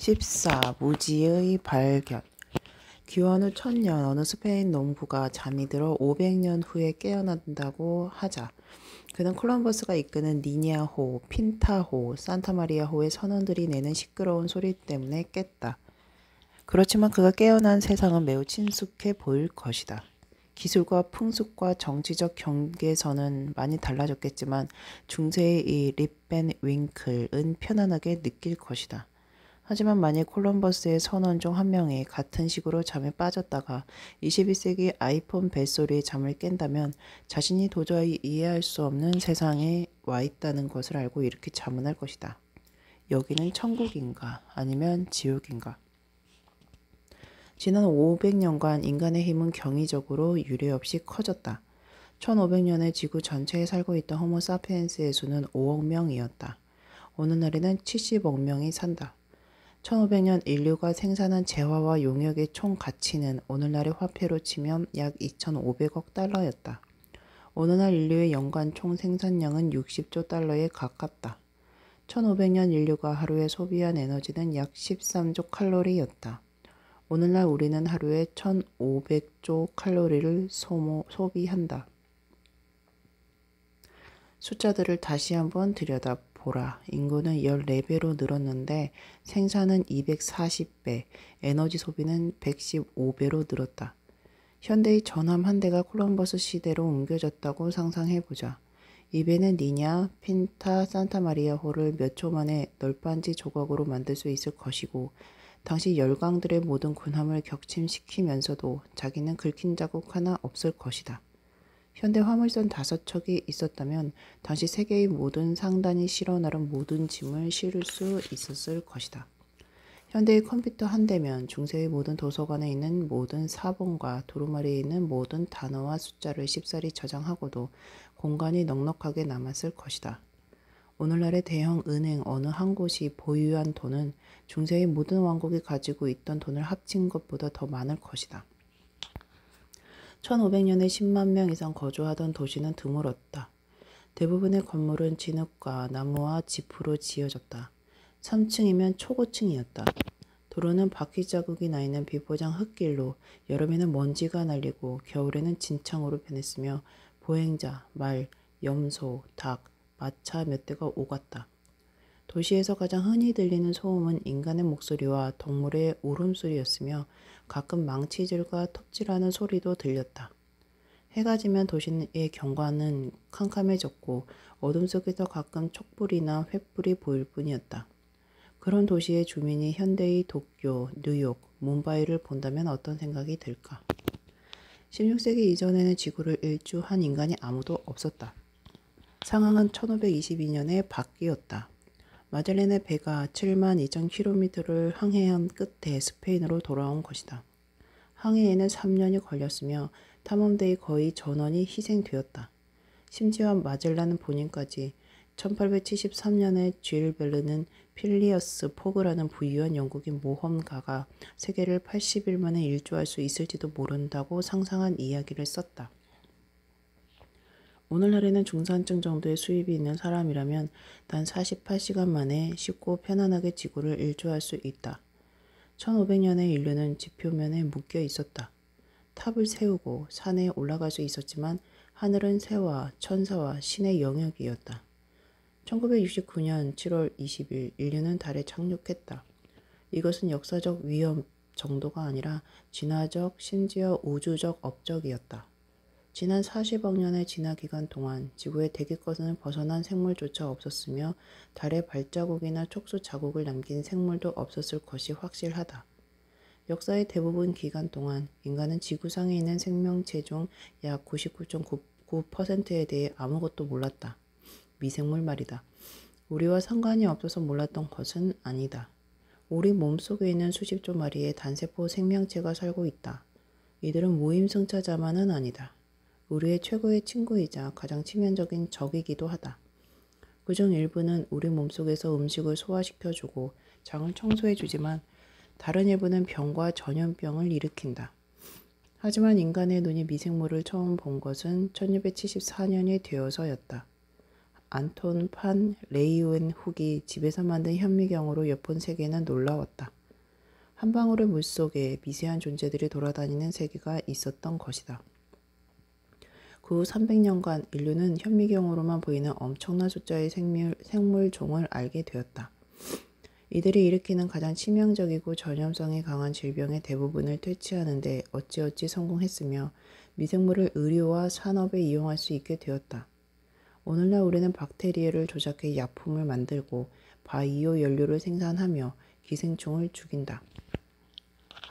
14. 무지의 발견. 기원 후 1000년 어느 스페인 농부가 잠이 들어 500년 후에 깨어난다고 하자 그는 콜럼버스가 이끄는 니냐호, 핀타호, 산타마리아호의 선원들이 내는 시끄러운 소리 때문에 깼다. 그렇지만 그가 깨어난 세상은 매우 친숙해 보일 것이다. 기술과 풍습과 정치적 경계선은 많이 달라졌겠지만 중세의 이 립벤 윙클은 편안하게 느낄 것이다. 하지만 만일 콜럼버스의 선원 중 한 명이 같은 식으로 잠에 빠졌다가 21세기 아이폰 벨소리에 잠을 깬다면 자신이 도저히 이해할 수 없는 세상에 와 있다는 것을 알고 이렇게 자문할 것이다. 여기는 천국인가 아니면 지옥인가? 지난 500년간 인간의 힘은 경이적으로 유례없이 커졌다. 1500년에 지구 전체에 살고 있던 호모 사피엔스의 수는 5억 명이었다. 오늘날에는 70억 명이 산다. 1500년 인류가 생산한 재화와 용역의 총 가치는 오늘날의 화폐로 치면 약 2500억 달러였다. 오늘날 인류의 연간 총 생산량은 60조 달러에 가깝다. 1500년 인류가 하루에 소비한 에너지는 약 13조 칼로리였다. 오늘날 우리는 하루에 1500조 칼로리를 소비한다. 숫자들을 다시 한번 들여다보라. 인구는 14배로 늘었는데 생산은 240배, 에너지 소비는 115배로 늘었다. 현대의 전함 한 대가 콜럼버스 시대로 옮겨졌다고 상상해보자. 이 배는 니냐, 핀타, 산타마리아호를 몇 초 만에 널빤지 조각으로 만들 수 있을 것이고 당시 열강들의 모든 군함을 격침시키면서도 자기는 긁힌 자국 하나 없을 것이다. 현대 화물선 5척이 있었다면 당시 세계의 모든 상단이 실어 나른 모든 짐을 실을 수 있었을 것이다. 현대의 컴퓨터 한 대면 중세의 모든 도서관에 있는 모든 사본과 두루마리에 있는 모든 단어와 숫자를 쉽사리 저장하고도 공간이 넉넉하게 남았을 것이다. 오늘날의 대형 은행 어느 한 곳이 보유한 돈은 중세의 모든 왕국이 가지고 있던 돈을 합친 것보다 더 많을 것이다. 1500년에 10만 명 이상 거주하던 도시는 드물었다. 대부분의 건물은 진흙과 나무와 지프로 지어졌다. 3층이면 초고층이었다. 도로는 바퀴 자국이 나 있는 비포장 흙길로 여름에는 먼지가 날리고 겨울에는 진창으로 변했으며 보행자, 말, 염소, 닭, 마차 몇 대가 오갔다. 도시에서 가장 흔히 들리는 소음은 인간의 목소리와 동물의 울음소리였으며 가끔 망치질과 톱질하는 소리도 들렸다. 해가 지면 도시의 경관은 캄캄해졌고 어둠 속에서 가끔 촛불이나 횃불이 보일 뿐이었다. 그런 도시의 주민이 현대의 도쿄, 뉴욕, 뭄바이를 본다면 어떤 생각이 들까? 16세기 이전에는 지구를 일주한 인간이 아무도 없었다. 상황은 1522년에 바뀌었다. 마젤란의 배가 72,000km를 항해한 끝에 스페인으로 돌아온 것이다. 항해에는 3년이 걸렸으며 탐험대의 거의 전원이 희생되었다. 심지어 마젤란 본인까지 1873년에 쥐일 베르는 필리어스 포그라는 부유한 영국인 모험가가 세계를 80일 만에 일주할 수 있을지도 모른다고 상상한 이야기를 썼다. 오늘날에는 중산층 정도의 수입이 있는 사람이라면 단 48시간 만에 쉽고 편안하게 지구를 일주할 수 있다. 1500년의 인류는 지표면에 묶여 있었다. 탑을 세우고 산에 올라갈 수 있었지만 하늘은 새와 천사와 신의 영역이었다. 1969년 7월 20일 인류는 달에 착륙했다. 이것은 역사적 위험 정도가 아니라 진화적 심지어 우주적 업적이었다. 지난 40억 년의 진화 기간 동안 지구의 대기권을 벗어난 생물조차 없었으며 달에 발자국이나 촉수 자국을 남긴 생물도 없었을 것이 확실하다. 역사의 대부분 기간 동안 인간은 지구상에 있는 생명체 중 약 99.99%에 대해 아무것도 몰랐다. 미생물 말이다. 우리와 상관이 없어서 몰랐던 것은 아니다. 우리 몸속에 있는 수십조 마리의 단세포 생명체가 살고 있다. 이들은 무임승차자만은 아니다. 우리의 최고의 친구이자 가장 치명적인 적이기도 하다. 그중 일부는 우리 몸속에서 음식을 소화시켜주고 장을 청소해주지만 다른 일부는 병과 전염병을 일으킨다. 하지만 인간의 눈이 미생물을 처음 본 것은 1674년이 되어서였다. 안톤 판 레이웬훅이 집에서 만든 현미경으로 엿본 세계는 놀라웠다. 한 방울의 물속에 미세한 존재들이 돌아다니는 세계가 있었던 것이다. 그 후 300년간 인류는 현미경으로만 보이는 엄청난 숫자의 생물종을 알게 되었다. 이들이 일으키는 가장 치명적이고 전염성이 강한 질병의 대부분을 퇴치하는 데 어찌어찌 성공했으며 미생물을 의료와 산업에 이용할 수 있게 되었다. 오늘날 우리는 박테리아를 조작해 약품을 만들고 바이오 연료를 생산하며 기생충을 죽인다.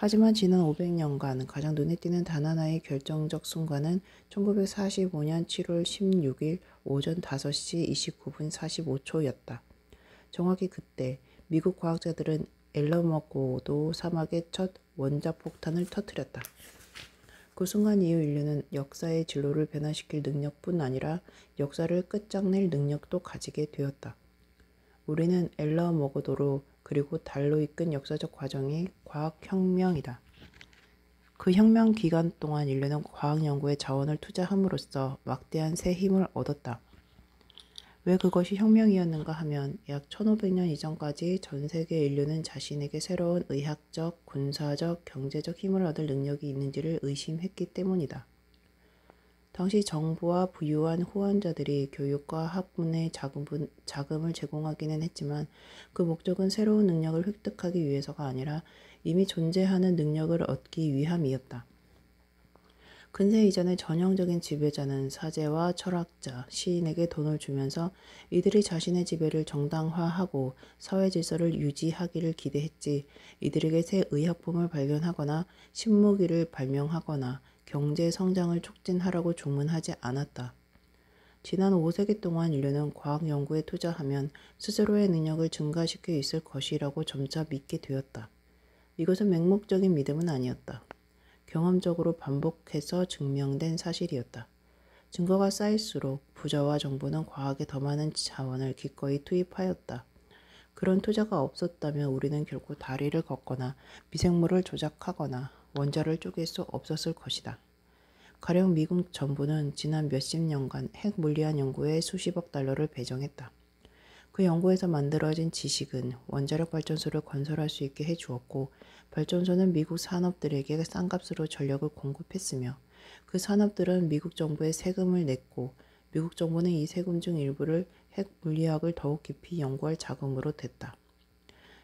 하지만 지난 500년간 가장 눈에 띄는 단 하나의 결정적 순간은 1945년 7월 16일 오전 5시 29분 45초였다. 정확히 그때 미국 과학자들은 엘러머고도 사막에 첫 원자폭탄을 터뜨렸다. 그 순간 이후 인류는 역사의 진로를 변화시킬 능력뿐 아니라 역사를 끝장낼 능력도 가지게 되었다. 우리는 엘러머고도로 그리고 달로 이끈 역사적 과정이 과학혁명이다. 그 혁명 기간 동안 인류는 과학 연구에 자원을 투자함으로써 막대한 새 힘을 얻었다. 왜 그것이 혁명이었는가 하면 약 1500년 이전까지 전 세계 인류는 자신에게 새로운 의학적, 군사적, 경제적 힘을 얻을 능력이 있는지를 의심했기 때문이다. 당시 정부와 부유한 후원자들이 교육과 학문에 자금을 제공하기는 했지만 그 목적은 새로운 능력을 획득하기 위해서가 아니라 이미 존재하는 능력을 얻기 위함이었다. 근세 이전의 전형적인 지배자는 사제와 철학자, 시인에게 돈을 주면서 이들이 자신의 지배를 정당화하고 사회 질서를 유지하기를 기대했지 이들에게 새 의약품을 발견하거나 신무기를 발명하거나 경제 성장을 촉진하라고 주문하지 않았다. 지난 5세기 동안 인류는 과학 연구에 투자하면 스스로의 능력을 증가시킬 수 있을 것이라고 점차 믿게 되었다. 이것은 맹목적인 믿음은 아니었다. 경험적으로 반복해서 증명된 사실이었다. 증거가 쌓일수록 부자와 정부는 과학에 더 많은 자원을 기꺼이 투입하였다. 그런 투자가 없었다면 우리는 결코 다리를 걷거나 미생물을 조작하거나 원자를 쪼갤 수 없었을 것이다. 가령 미국 정부는 지난 몇십 년간 핵 물리학 연구에 수십억 달러를 배정했다. 그 연구에서 만들어진 지식은 원자력 발전소를 건설할 수 있게 해주었고 발전소는 미국 산업들에게 싼값으로 전력을 공급했으며 그 산업들은 미국 정부에 세금을 냈고 미국 정부는 이 세금 중 일부를 핵 물리학을 더욱 깊이 연구할 자금으로 댔다.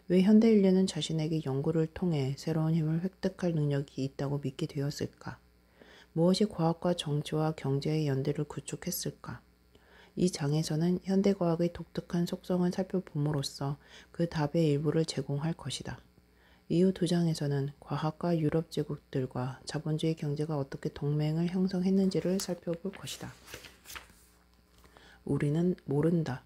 왜 현대 인류는 자신에게 연구를 통해 새로운 힘을 획득할 능력이 있다고 믿게 되었을까? 무엇이 과학과 정치와 경제의 연대를 구축했을까? 이 장에서는 현대과학의 독특한 속성을 살펴봄으로써 그 답의 일부를 제공할 것이다. 이후 두 장에서는 과학과 유럽 제국들과 자본주의 경제가 어떻게 동맹을 형성했는지를 살펴볼 것이다. 우리는 모른다.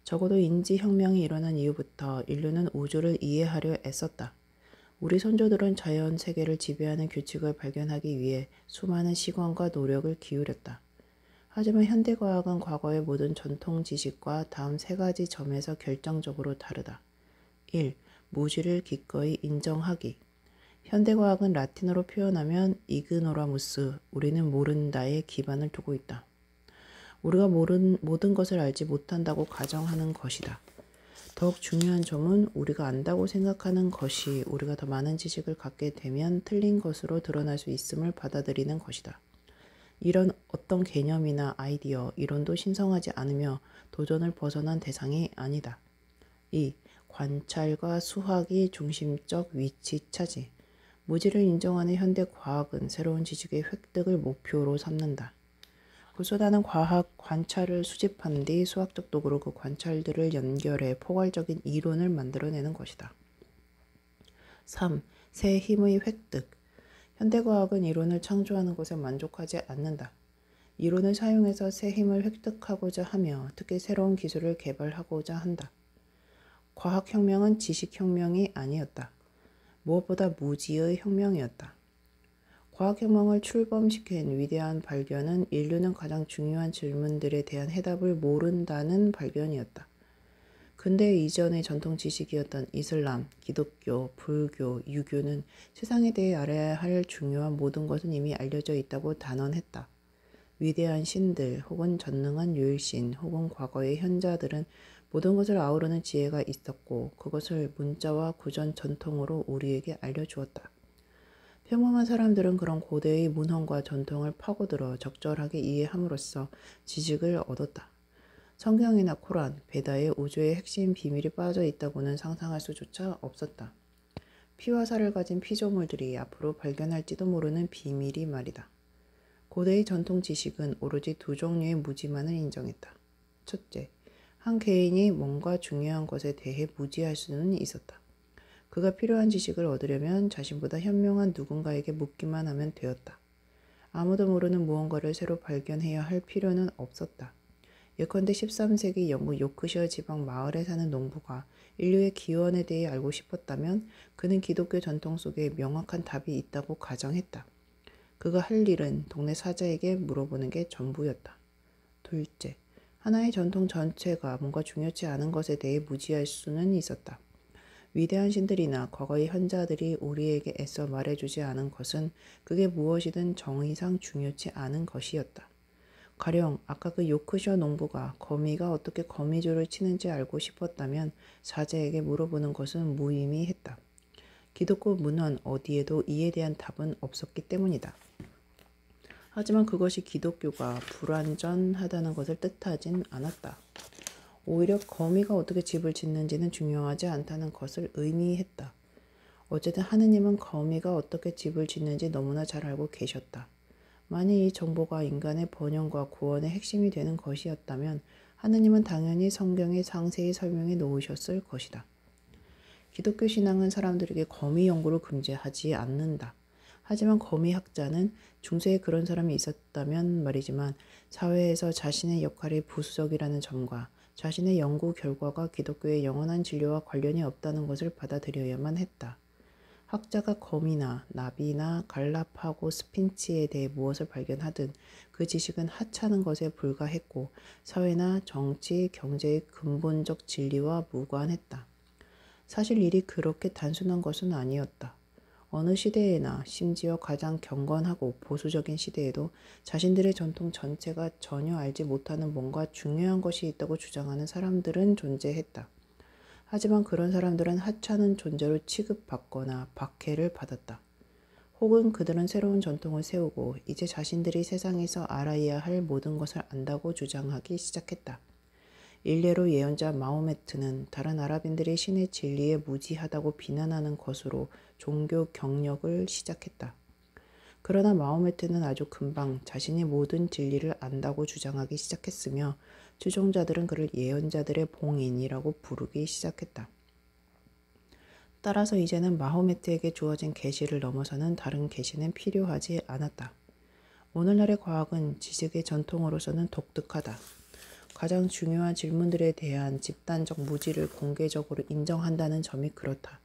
적어도 인지혁명이 일어난 이후부터 인류는 우주를 이해하려 애썼다. 우리 선조들은 자연 세계를 지배하는 규칙을 발견하기 위해 수많은 시간과 노력을 기울였다. 하지만 현대과학은 과거의 모든 전통 지식과 다음 세 가지 점에서 결정적으로 다르다. 1. 무지를 기꺼이 인정하기. 현대과학은 라틴어로 표현하면 이그노라무스, 우리는 모른다에 기반을 두고 있다. 우리가 모든 것을 알지 못한다고 가정하는 것이다. 더욱 중요한 점은 우리가 안다고 생각하는 것이 우리가 더 많은 지식을 갖게 되면 틀린 것으로 드러날 수 있음을 받아들이는 것이다. 이런 어떤 개념이나 아이디어, 이론도 신성하지 않으며 도전을 벗어난 대상이 아니다. 2. 관찰과 수학이 중심적 위치 차지. 무지를 인정하는 현대 과학은 새로운 지식의 획득을 목표로 삼는다. 구조다는 과학 관찰을 수집한 뒤 수학적 도구로 그 관찰들을 연결해 포괄적인 이론을 만들어내는 것이다. 3. 새 힘의 획득. 현대과학은 이론을 창조하는 것에 만족하지 않는다. 이론을 사용해서 새 힘을 획득하고자 하며 특히 새로운 기술을 개발하고자 한다. 과학혁명은 지식혁명이 아니었다. 무엇보다 무지의 혁명이었다. 과학혁명을 출범시킨 위대한 발견은 인류는 가장 중요한 질문들에 대한 해답을 모른다는 발견이었다. 근대 이전의 전통 지식이었던 이슬람, 기독교, 불교, 유교는 세상에 대해 알아야 할 중요한 모든 것은 이미 알려져 있다고 단언했다. 위대한 신들 혹은 전능한 유일신 혹은 과거의 현자들은 모든 것을 아우르는 지혜가 있었고 그것을 문자와 구전 전통으로 우리에게 알려주었다. 평범한 사람들은 그런 고대의 문헌과 전통을 파고들어 적절하게 이해함으로써 지식을 얻었다. 성경이나 코란, 베다에 우주의 핵심 비밀이 빠져 있다고는 상상할 수조차 없었다. 피와 살을 가진 피조물들이 앞으로 발견할지도 모르는 비밀이 말이다. 고대의 전통 지식은 오로지 두 종류의 무지만을 인정했다. 첫째, 한 개인이 뭔가 중요한 것에 대해 무지할 수는 있었다. 그가 필요한 지식을 얻으려면 자신보다 현명한 누군가에게 묻기만 하면 되었다. 아무도 모르는 무언가를 새로 발견해야 할 필요는 없었다. 예컨대 13세기 영국 요크셔 지방 마을에 사는 농부가 인류의 기원에 대해 알고 싶었다면 그는 기독교 전통 속에 명확한 답이 있다고 가정했다. 그가 할 일은 동네 사자에게 물어보는 게 전부였다. 둘째, 하나의 전통 전체가 뭔가 중요치 않은 것에 대해 무지할 수는 있었다. 위대한 신들이나 과거의 현자들이 우리에게 애써 말해주지 않은 것은 그게 무엇이든 정의상 중요치 않은 것이었다. 가령 아까 그 요크셔 농부가 거미가 어떻게 거미줄을 치는지 알고 싶었다면 사제에게 물어보는 것은 무의미했다. 기독교 문헌 어디에도 이에 대한 답은 없었기 때문이다. 하지만 그것이 기독교가 불완전하다는 것을 뜻하진 않았다. 오히려 거미가 어떻게 집을 짓는지는 중요하지 않다는 것을 의미했다. 어쨌든 하느님은 거미가 어떻게 집을 짓는지 너무나 잘 알고 계셨다. 만일 이 정보가 인간의 번영과 구원의 핵심이 되는 것이었다면 하느님은 당연히 성경에 상세히 설명해 놓으셨을 것이다. 기독교 신앙은 사람들에게 거미 연구를 금지하지 않는다. 하지만 거미학자는 중세에 그런 사람이 있었다면 말이지만 사회에서 자신의 역할이 부수적이라는 점과 자신의 연구 결과가 기독교의 영원한 진료와 관련이 없다는 것을 받아들여야만 했다. 학자가 거미나 나비나 갈라파고 스핀치에 대해 무엇을 발견하든 그 지식은 하찮은 것에 불과했고 사회나 정치, 경제의 근본적 진리와 무관했다. 사실 일이 그렇게 단순한 것은 아니었다. 어느 시대에나 심지어 가장 경건하고 보수적인 시대에도 자신들의 전통 전체가 전혀 알지 못하는 뭔가 중요한 것이 있다고 주장하는 사람들은 존재했다. 하지만 그런 사람들은 하찮은 존재로 취급받거나 박해를 받았다. 혹은 그들은 새로운 전통을 세우고 이제 자신들이 세상에서 알아야 할 모든 것을 안다고 주장하기 시작했다. 일례로 예언자 마호메트는 다른 아랍인들이 신의 진리에 무지하다고 비난하는 것으로 종교 경력을 시작했다. 그러나 마호메트는 아주 금방 자신이 모든 진리를 안다고 주장하기 시작했으며 추종자들은 그를 예언자들의 봉인이라고 부르기 시작했다. 따라서 이제는 마호메트에게 주어진 계시를 넘어서는 다른 계시는 필요하지 않았다. 오늘날의 과학은 지식의 전통으로서는 독특하다. 가장 중요한 질문들에 대한 집단적 무지를 공개적으로 인정한다는 점이 그렇다.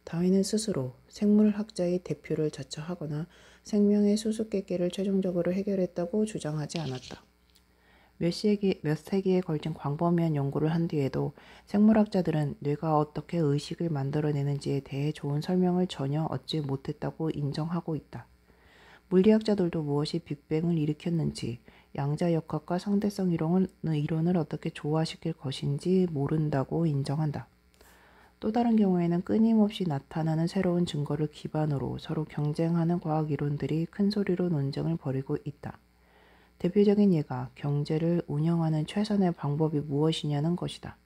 다윈은 스스로 생물학자의 대표를 자처하거나 생명의 수수께끼를 최종적으로 해결했다고 주장하지 않았다. 몇 세기에 걸친 광범위한 연구를 한 뒤에도 생물학자들은 뇌가 어떻게 의식을 만들어내는지에 대해 좋은 설명을 전혀 얻지 못했다고 인정하고 있다. 물리학자들도 무엇이 빅뱅을 일으켰는지, 양자역학과 상대성 이론을 어떻게 조화시킬 것인지 모른다고 인정한다. 또 다른 경우에는 끊임없이 나타나는 새로운 증거를 기반으로 서로 경쟁하는 과학 이론들이 큰 소리로 논쟁을 벌이고 있다. 대표적인 예가 경제를 운영하는 최선의 방법이 무엇이냐는 것이다.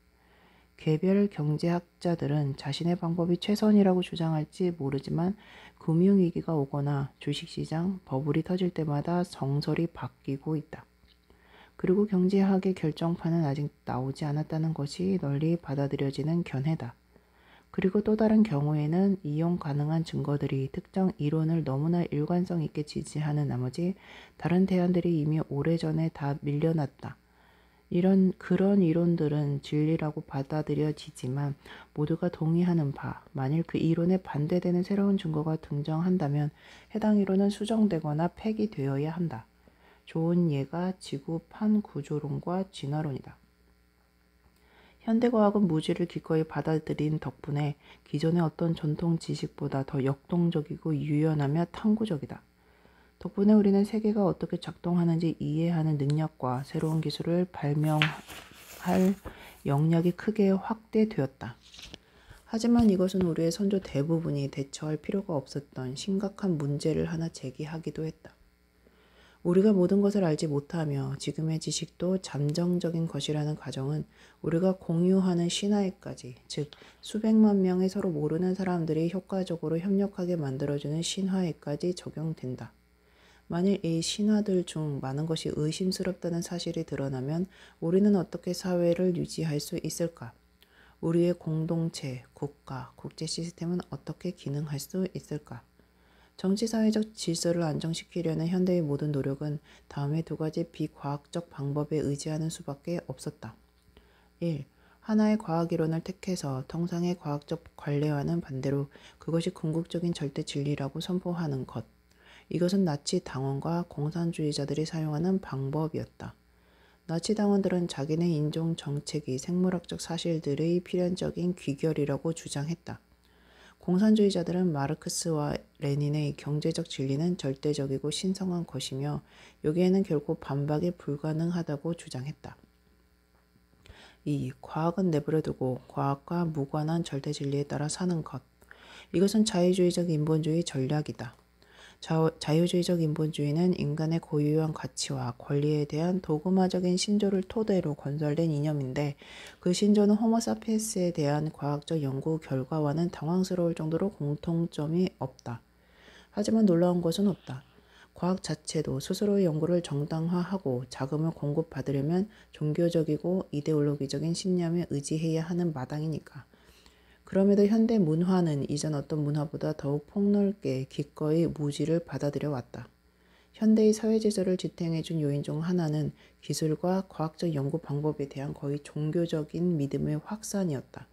개별 경제학자들은 자신의 방법이 최선이라고 주장할지 모르지만 금융위기가 오거나 주식시장, 버블이 터질 때마다 정설이 바뀌고 있다. 그리고 경제학의 결정판은 아직 나오지 않았다는 것이 널리 받아들여지는 견해다. 그리고 또 다른 경우에는 이용 가능한 증거들이 특정 이론을 너무나 일관성 있게 지지하는 나머지 다른 대안들이 이미 오래전에 다 밀려났다. 그런 이론들은 진리라고 받아들여지지만 모두가 동의하는 바, 만일 그 이론에 반대되는 새로운 증거가 등장한다면 해당 이론은 수정되거나 폐기되어야 한다. 좋은 예가 지구판 구조론과 진화론이다. 현대과학은 무지를 기꺼이 받아들인 덕분에 기존의 어떤 전통 지식보다 더 역동적이고 유연하며 탐구적이다. 덕분에 우리는 세계가 어떻게 작동하는지 이해하는 능력과 새로운 기술을 발명할 영역이 크게 확대되었다. 하지만 이것은 우리의 선조 대부분이 대처할 필요가 없었던 심각한 문제를 하나 제기하기도 했다. 우리가 모든 것을 알지 못하며 지금의 지식도 잠정적인 것이라는 가정은 우리가 공유하는 신화에까지, 즉 수백만 명의 서로 모르는 사람들이 효과적으로 협력하게 만들어주는 신화에까지 적용된다. 만일 이 신화들 중 많은 것이 의심스럽다는 사실이 드러나면 우리는 어떻게 사회를 유지할 수 있을까? 우리의 공동체, 국가, 국제 시스템은 어떻게 기능할 수 있을까? 정치사회적 질서를 안정시키려는 현대의 모든 노력은 다음의 두 가지 비과학적 방법에 의지하는 수밖에 없었다. 1. 하나의 과학이론을 택해서 통상의 과학적 관례와는 반대로 그것이 궁극적인 절대 진리라고 선포하는 것. 이것은 나치 당원과 공산주의자들이 사용하는 방법이었다. 나치 당원들은 자기네 인종 정책이 생물학적 사실들의 필연적인 귀결이라고 주장했다. 공산주의자들은 마르크스와 레닌의 경제적 진리는 절대적이고 신성한 것이며 여기에는 결코 반박이 불가능하다고 주장했다. 2. 과학은 내버려두고 과학과 무관한 절대 진리에 따라 사는 것. 이것은 자유주의적 인본주의 전략이다. 자유주의적 인본주의는 인간의 고유한 가치와 권리에 대한 도그마적인 신조를 토대로 건설된 이념인데 그 신조는 호모사피엔스에 대한 과학적 연구 결과와는 당황스러울 정도로 공통점이 없다. 하지만 놀라운 것은 없다. 과학 자체도 스스로의 연구를 정당화하고 자금을 공급받으려면 종교적이고 이데올로기적인 신념에 의지해야 하는 마당이니까. 그럼에도 현대 문화는 이전 어떤 문화보다 더욱 폭넓게 기꺼이 무지를 받아들여 왔다. 현대의 사회 질서를 지탱해준 요인 중 하나는 기술과 과학적 연구 방법에 대한 거의 종교적인 믿음의 확산이었다.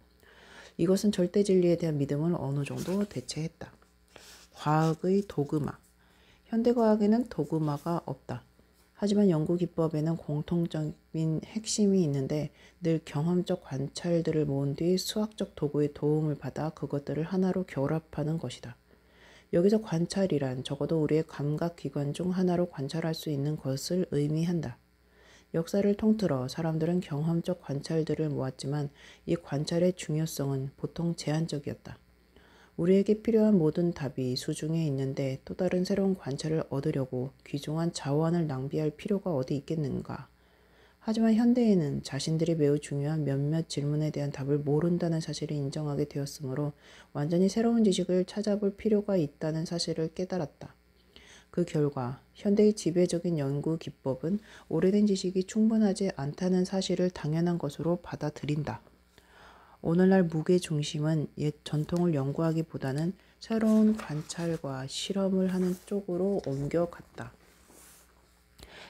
이것은 절대 진리에 대한 믿음을 어느 정도 대체했다. 과학의 도그마. 현대 과학에는 도그마가 없다. 하지만 연구 기법에는 공통적인 핵심이 있는데 늘 경험적 관찰들을 모은 뒤 수학적 도구의 도움을 받아 그것들을 하나로 결합하는 것이다. 여기서 관찰이란 적어도 우리의 감각기관 중 하나로 관찰할 수 있는 것을 의미한다. 역사를 통틀어 사람들은 경험적 관찰들을 모았지만 이 관찰의 중요성은 보통 제한적이었다. 우리에게 필요한 모든 답이 수중에 있는데 또 다른 새로운 관찰을 얻으려고 귀중한 자원을 낭비할 필요가 어디 있겠는가. 하지만 현대인은 자신들이 매우 중요한 몇몇 질문에 대한 답을 모른다는 사실을 인정하게 되었으므로 완전히 새로운 지식을 찾아볼 필요가 있다는 사실을 깨달았다. 그 결과 현대의 지배적인 연구 기법은 오래된 지식이 충분하지 않다는 사실을 당연한 것으로 받아들인다. 오늘날 무게 중심은 옛 전통을 연구하기보다는 새로운 관찰과 실험을 하는 쪽으로 옮겨갔다.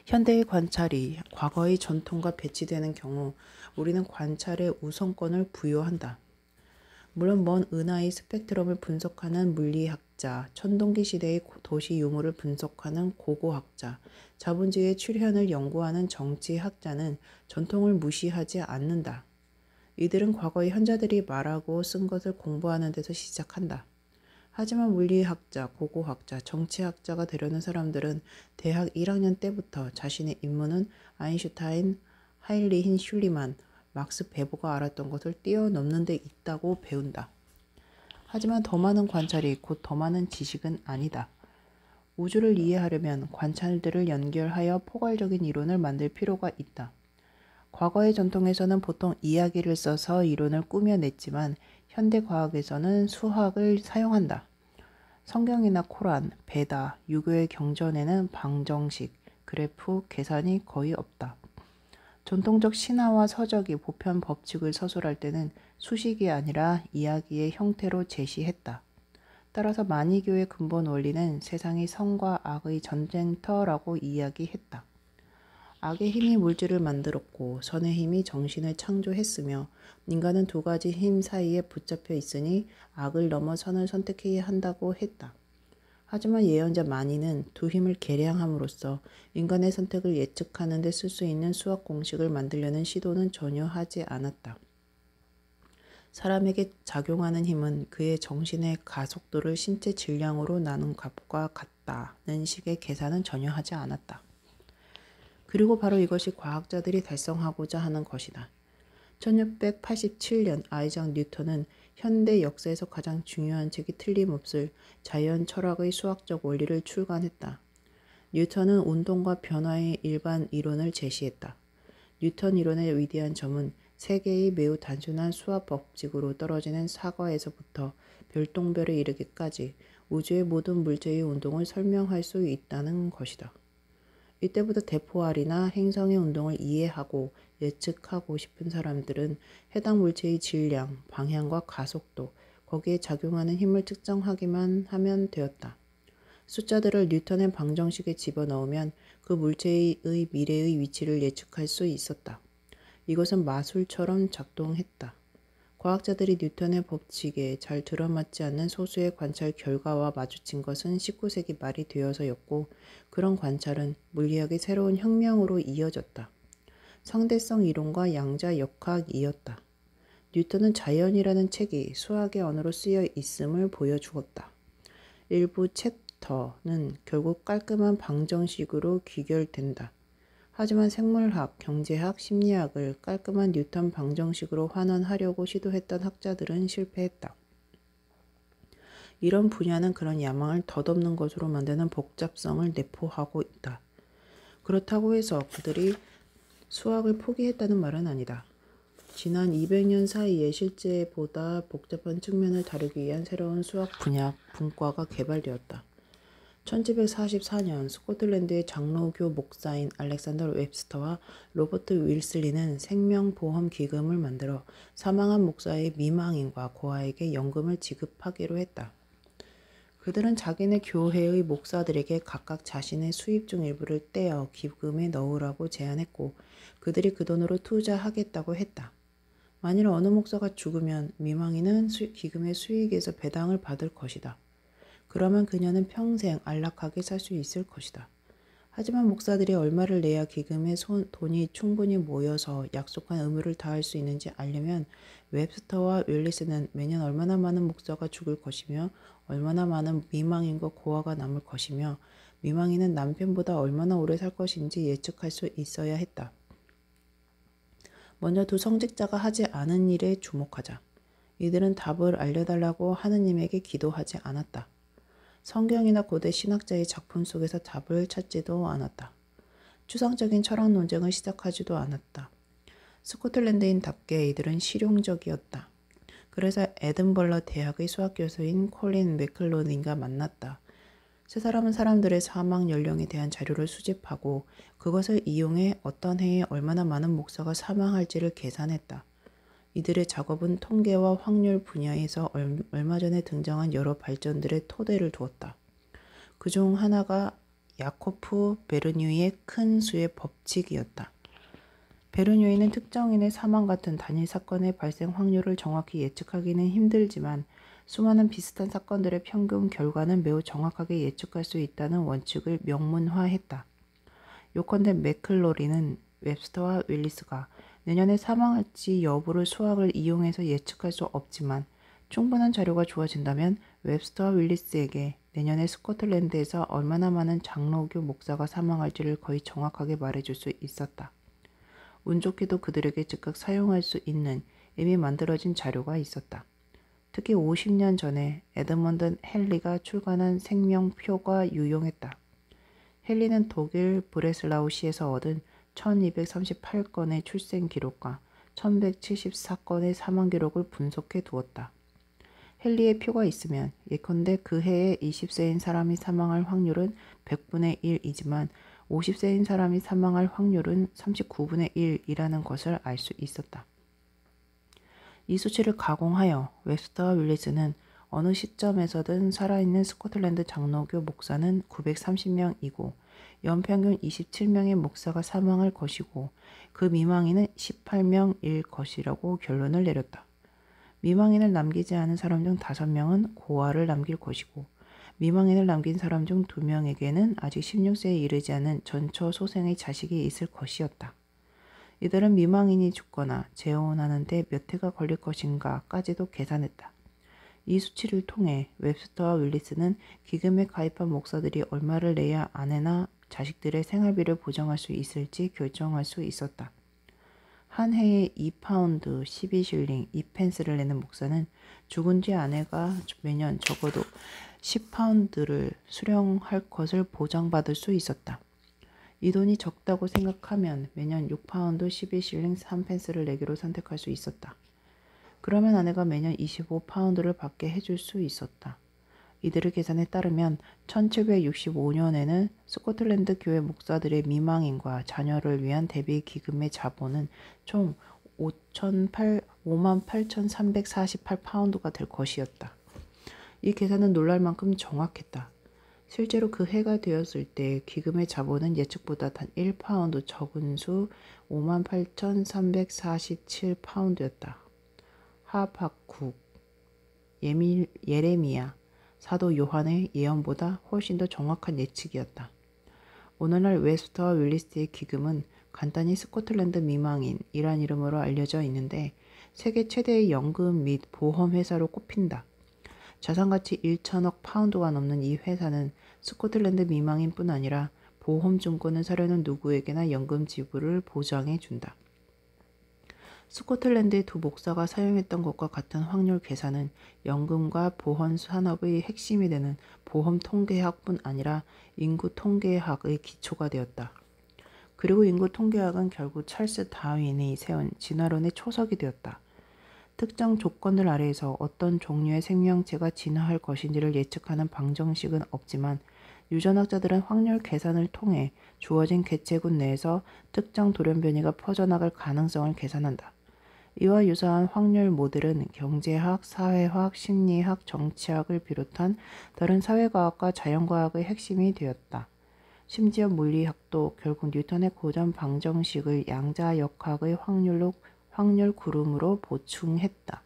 현대의 관찰이 과거의 전통과 배치되는 경우 우리는 관찰에 우선권을 부여한다. 물론 먼 은하의 스펙트럼을 분석하는 물리학자, 천동기 시대의 도시 유물을 분석하는 고고학자, 자본주의의 출현을 연구하는 정치학자는 전통을 무시하지 않는다. 이들은 과거의 현자들이 말하고 쓴 것을 공부하는 데서 시작한다. 하지만 물리학자, 고고학자, 정치학자가 되려는 사람들은 대학 1학년 때부터 자신의 인문은 아인슈타인, 하인리히 슐리만, 막스 베버가 알았던 것을 뛰어넘는 데 있다고 배운다. 하지만 더 많은 관찰이 곧 더 많은 지식은 아니다. 우주를 이해하려면 관찰들을 연결하여 포괄적인 이론을 만들 필요가 있다. 과거의 전통에서는 보통 이야기를 써서 이론을 꾸며냈지만 현대 과학에서는 수학을 사용한다. 성경이나 코란, 베다, 유교의 경전에는 방정식, 그래프, 계산이 거의 없다. 전통적 신화와 서적이 보편 법칙을 서술할 때는 수식이 아니라 이야기의 형태로 제시했다. 따라서 만이교의 근본 원리는 세상이 선과 악의 전쟁터라고 이야기했다. 악의 힘이 물질을 만들었고 선의 힘이 정신을 창조했으며 인간은 두 가지 힘 사이에 붙잡혀 있으니 악을 넘어 선을 선택해야 한다고 했다. 하지만 예언자 마니는 두 힘을 계량함으로써 인간의 선택을 예측하는 데 쓸 수 있는 수학 공식을 만들려는 시도는 전혀 하지 않았다. 사람에게 작용하는 힘은 그의 정신의 가속도를 신체 질량으로 나눈 값과 같다. 것이다는 식의 계산은 전혀 하지 않았다. 그리고 바로 이것이 과학자들이 달성하고자 하는 것이다. 1687년 아이작 뉴턴은 현대 역사에서 가장 중요한 책이 틀림없을 자연 철학의 수학적 원리를 출간했다. 뉴턴은 운동과 변화의 일반 이론을 제시했다. 뉴턴 이론의 위대한 점은 세계의 매우 단순한 수학 법칙으로 떨어지는 사과에서부터 별똥별에 이르기까지 우주의 모든 물체의 운동을 설명할 수 있다는 것이다. 이때부터 대포알이나 행성의 운동을 이해하고 예측하고 싶은 사람들은 해당 물체의 질량, 방향과 가속도, 거기에 작용하는 힘을 측정하기만 하면 되었다. 숫자들을 뉴턴의 방정식에 집어넣으면 그 물체의 미래의 위치를 예측할 수 있었다. 이것은 마술처럼 작동했다. 과학자들이 뉴턴의 법칙에 잘 들어맞지 않는 소수의 관찰 결과와 마주친 것은 19세기 말이 되어서였고, 그런 관찰은 물리학의 새로운 혁명으로 이어졌다. 상대성 이론과 양자 역학이었다. 뉴턴은 자연이라는 책이 수학의 언어로 쓰여 있음을 보여주었다. 일부 챕터는 결국 깔끔한 방정식으로 귀결된다. 하지만 생물학, 경제학, 심리학을 깔끔한 뉴턴 방정식으로 환원하려고 시도했던 학자들은 실패했다. 이런 분야는 그런 야망을 덧없는 것으로 만드는 복잡성을 내포하고 있다. 그렇다고 해서 그들이 수학을 포기했다는 말은 아니다. 지난 200년 사이에 실제보다 복잡한 측면을 다루기 위한 새로운 수학 분과가 개발되었다. 1744년 스코틀랜드의 장로교 목사인 알렉산더 웹스터와 로버트 윌슬리는 생명보험기금을 만들어 사망한 목사의 미망인과 고아에게 연금을 지급하기로 했다. 그들은 자기네 교회의 목사들에게 각각 자신의 수입 중 일부를 떼어 기금에 넣으라고 제안했고, 그들이 그 돈으로 투자하겠다고 했다. 만일 어느 목사가 죽으면 미망인은 기금의 수익에서 배당을 받을 것이다. 그러면 그녀는 평생 안락하게 살 수 있을 것이다. 하지만 목사들이 얼마를 내야 기금의 돈이 충분히 모여서 약속한 의무를 다할 수 있는지 알려면 웹스터와 윌리스는 매년 얼마나 많은 목사가 죽을 것이며 얼마나 많은 미망인과 고아가 남을 것이며 미망인은 남편보다 얼마나 오래 살 것인지 예측할 수 있어야 했다. 먼저 두 성직자가 하지 않은 일에 주목하자. 이들은 답을 알려달라고 하느님에게 기도하지 않았다. 성경이나 고대 신학자의 작품 속에서 답을 찾지도 않았다. 추상적인 철학 논쟁을 시작하지도 않았다. 스코틀랜드인답게 이들은 실용적이었다. 그래서 에든버러 대학의 수학교수인 콜린 맥클로닌과 만났다. 세 사람은 사람들의 사망 연령에 대한 자료를 수집하고 그것을 이용해 어떤 해에 얼마나 많은 목사가 사망할지를 계산했다. 이들의 작업은 통계와 확률 분야에서 얼마 전에 등장한 여러 발전들의 토대를 두었다. 그중 하나가 야코프 베르뉴이의 큰 수의 법칙이었다. 베르뉴이는 특정인의 사망 같은 단일 사건의 발생 확률을 정확히 예측하기는 힘들지만 수많은 비슷한 사건들의 평균 결과는 매우 정확하게 예측할 수 있다는 원칙을 명문화했다. 요컨대 맥클로린은 웹스터와 윌리스가 내년에 사망할지 여부를 수학을 이용해서 예측할 수 없지만 충분한 자료가 주어진다면 웹스터와 윌리스에게 내년에 스코틀랜드에서 얼마나 많은 장로교 목사가 사망할지를 거의 정확하게 말해줄 수 있었다. 운 좋게도 그들에게 즉각 사용할 수 있는 이미 만들어진 자료가 있었다. 특히 50년 전에 에드먼드 헨리가 출간한 생명표가 유용했다. 헨리는 독일 브레슬라우시에서 얻은 1238건의 출생 기록과 1174건의 사망 기록을 분석해 두었다. 헨리의 표가 있으면 예컨대 그 해에 20세인 사람이 사망할 확률은 100분의 1이지만 50세인 사람이 사망할 확률은 39분의 1이라는 것을 알 수 있었다. 이 수치를 가공하여 웹스터와 윌리스는 어느 시점에서든 살아있는 스코틀랜드 장로교 목사는 930명이고 연평균 27명의 목사가 사망할 것이고 그 미망인은 18명일 것이라고 결론을 내렸다. 미망인을 남기지 않은 사람 중 5명은 고아를 남길 것이고 미망인을 남긴 사람 중 2명에게는 아직 16세에 이르지 않은 전처 소생의 자식이 있을 것이었다. 이들은 미망인이 죽거나 재혼하는데 몇 해가 걸릴 것인가까지도 계산했다. 이 수치를 통해 웹스터와 윌리스는 기금에 가입한 목사들이 얼마를 내야 아내나 자식들의 생활비를 보장할 수 있을지 결정할 수 있었다. 한 해에 2파운드 12실링 2펜스를 내는 목사는 죽은 뒤 아내가 매년 적어도 10파운드를 수령할 것을 보장받을 수 있었다. 이 돈이 적다고 생각하면 매년 6파운드 12실링 3펜스를 내기로 선택할 수 있었다. 그러면 아내가 매년 25파운드를 받게 해줄 수 있었다. 이들의 계산에 따르면 1765년에는 스코틀랜드 교회 목사들의 미망인과 자녀를 위한 대비 기금의 자본은 총 58,348파운드가 될 것이었다. 이 계산은 놀랄 만큼 정확했다. 실제로 그 해가 되었을 때 기금의 자본은 예측보다 단 1파운드 적은 수 58,347파운드였다. 하박국, 예레미야, 사도 요한의 예언보다 훨씬 더 정확한 예측이었다. 오늘날 웹스터와 윌리스의 기금은 간단히 스코틀랜드 미망인이란 이름으로 알려져 있는데 세계 최대의 연금 및 보험 회사로 꼽힌다. 자산가치 1천억 파운드가 넘는 이 회사는 스코틀랜드 미망인뿐 아니라 보험증권을 사려는 누구에게나 연금 지불을 보장해 준다. 스코틀랜드의 두 목사가 사용했던 것과 같은 확률 계산은 연금과 보험 산업의 핵심이 되는 보험 통계학뿐 아니라 인구 통계학의 기초가 되었다. 그리고 인구 통계학은 결국 찰스 다윈이 세운 진화론의 초석이 되었다. 특정 조건들 아래에서 어떤 종류의 생명체가 진화할 것인지를 예측하는 방정식은 없지만 유전학자들은 확률 계산을 통해 주어진 개체군 내에서 특정 돌연변이가 퍼져나갈 가능성을 계산한다. 이와 유사한 확률 모델은 경제학, 사회학, 심리학, 정치학을 비롯한 다른 사회과학과 자연과학의 핵심이 되었다. 심지어 물리학도 결국 뉴턴의 고전 방정식을 양자역학의 확률 구름으로 보충했다.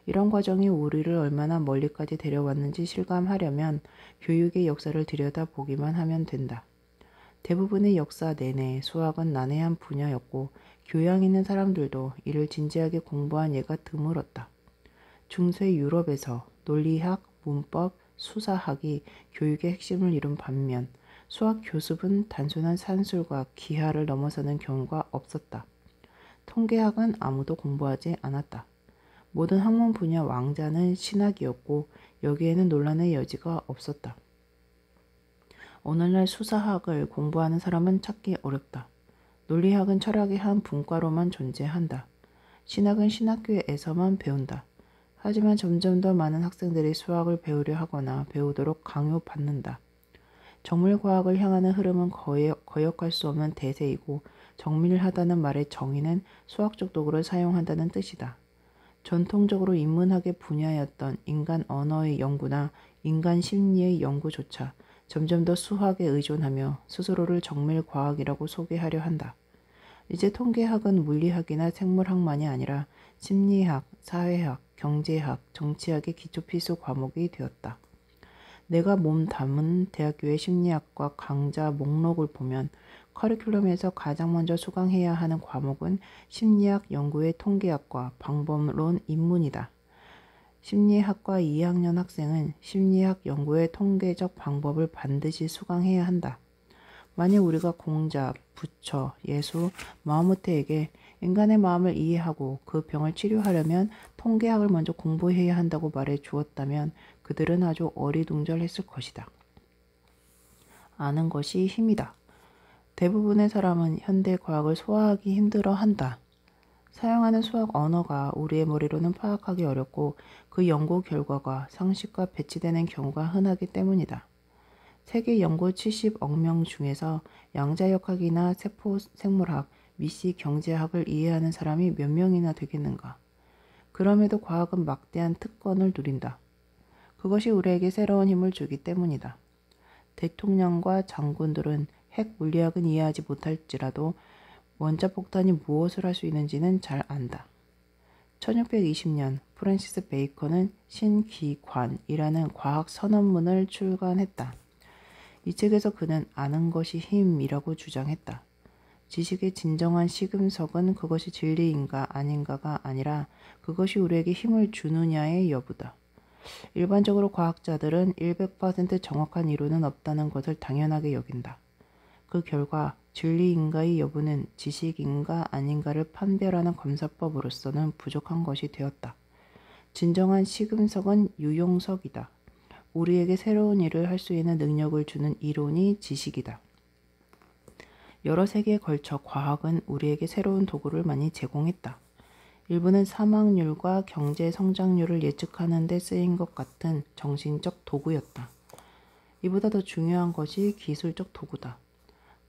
이런 과정이 우리를 얼마나 멀리까지 데려왔는지 실감하려면 교육의 역사를 들여다보기만 하면 된다. 대부분의 역사 내내 수학은 난해한 분야였고 교양 있는 사람들도 이를 진지하게 공부한 예가 드물었다. 중세 유럽에서 논리학, 문법, 수사학이 교육의 핵심을 이룬 반면 수학 교습은 단순한 산술과 기하를 넘어서는 경우가 없었다. 통계학은 아무도 공부하지 않았다. 모든 학문 분야 왕자는 신학이었고 여기에는 논란의 여지가 없었다. 오늘날 수사학을 공부하는 사람은 찾기 어렵다. 논리학은 철학의 한 분과로만 존재한다. 신학은 신학교에서만 배운다. 하지만 점점 더 많은 학생들이 수학을 배우려 하거나 배우도록 강요받는다. 정밀과학을 향하는 흐름은 거역할 수 없는 대세이고 정밀하다는 말의 정의는 수학적 도구를 사용한다는 뜻이다. 전통적으로 인문학의 분야였던 인간 언어의 연구나 인간 심리의 연구조차 점점 더 수학에 의존하며 스스로를 정밀과학이라고 소개하려 한다. 이제 통계학은 물리학이나 생물학만이 아니라 심리학, 사회학, 경제학, 정치학의 기초 필수 과목이 되었다. 내가 몸담은 대학교의 심리학과 강좌 목록을 보면 커리큘럼에서 가장 먼저 수강해야 하는 과목은 심리학 연구의 통계학과 방법론 입문이다. 심리학과 2학년 학생은 심리학 연구의 통계적 방법을 반드시 수강해야 한다. 만약 우리가 공자, 부처, 예수, 마하무트에게 인간의 마음을 이해하고 그 병을 치료하려면 통계학을 먼저 공부해야 한다고 말해 주었다면 그들은 아주 어리둥절했을 것이다. 아는 것이 힘이다. 대부분의 사람은 현대 과학을 소화하기 힘들어한다. 사용하는 수학 언어가 우리의 머리로는 파악하기 어렵고 그 연구 결과가 상식과 배치되는 경우가 흔하기 때문이다. 세계 연구 70억 명 중에서 양자역학이나 세포 생물학, 미시 경제학을 이해하는 사람이 몇 명이나 되겠는가. 그럼에도 과학은 막대한 특권을 누린다. 그것이 우리에게 새로운 힘을 주기 때문이다. 대통령과 장군들은 핵 물리학은 이해하지 못할지라도 원자폭탄이 무엇을 할 수 있는지는 잘 안다. 1620년 프랜시스 베이컨은 신기관이라는 과학 선언문을 출간했다. 이 책에서 그는 아는 것이 힘이라고 주장했다. 지식의 진정한 시금석은 그것이 진리인가 아닌가가 아니라 그것이 우리에게 힘을 주느냐의 여부다. 일반적으로 과학자들은 100% 정확한 이론은 없다는 것을 당연하게 여긴다. 그 결과 진리인가의 여부는 지식인가 아닌가를 판별하는 검사법으로서는 부족한 것이 되었다. 진정한 시금석은 유용석이다. 우리에게 새로운 일을 할 수 있는 능력을 주는 이론이 지식이다. 여러 세기에 걸쳐 과학은 우리에게 새로운 도구를 많이 제공했다. 일부는 사망률과 경제 성장률을 예측하는 데 쓰인 것 같은 정신적 도구였다. 이보다 더 중요한 것이 기술적 도구다.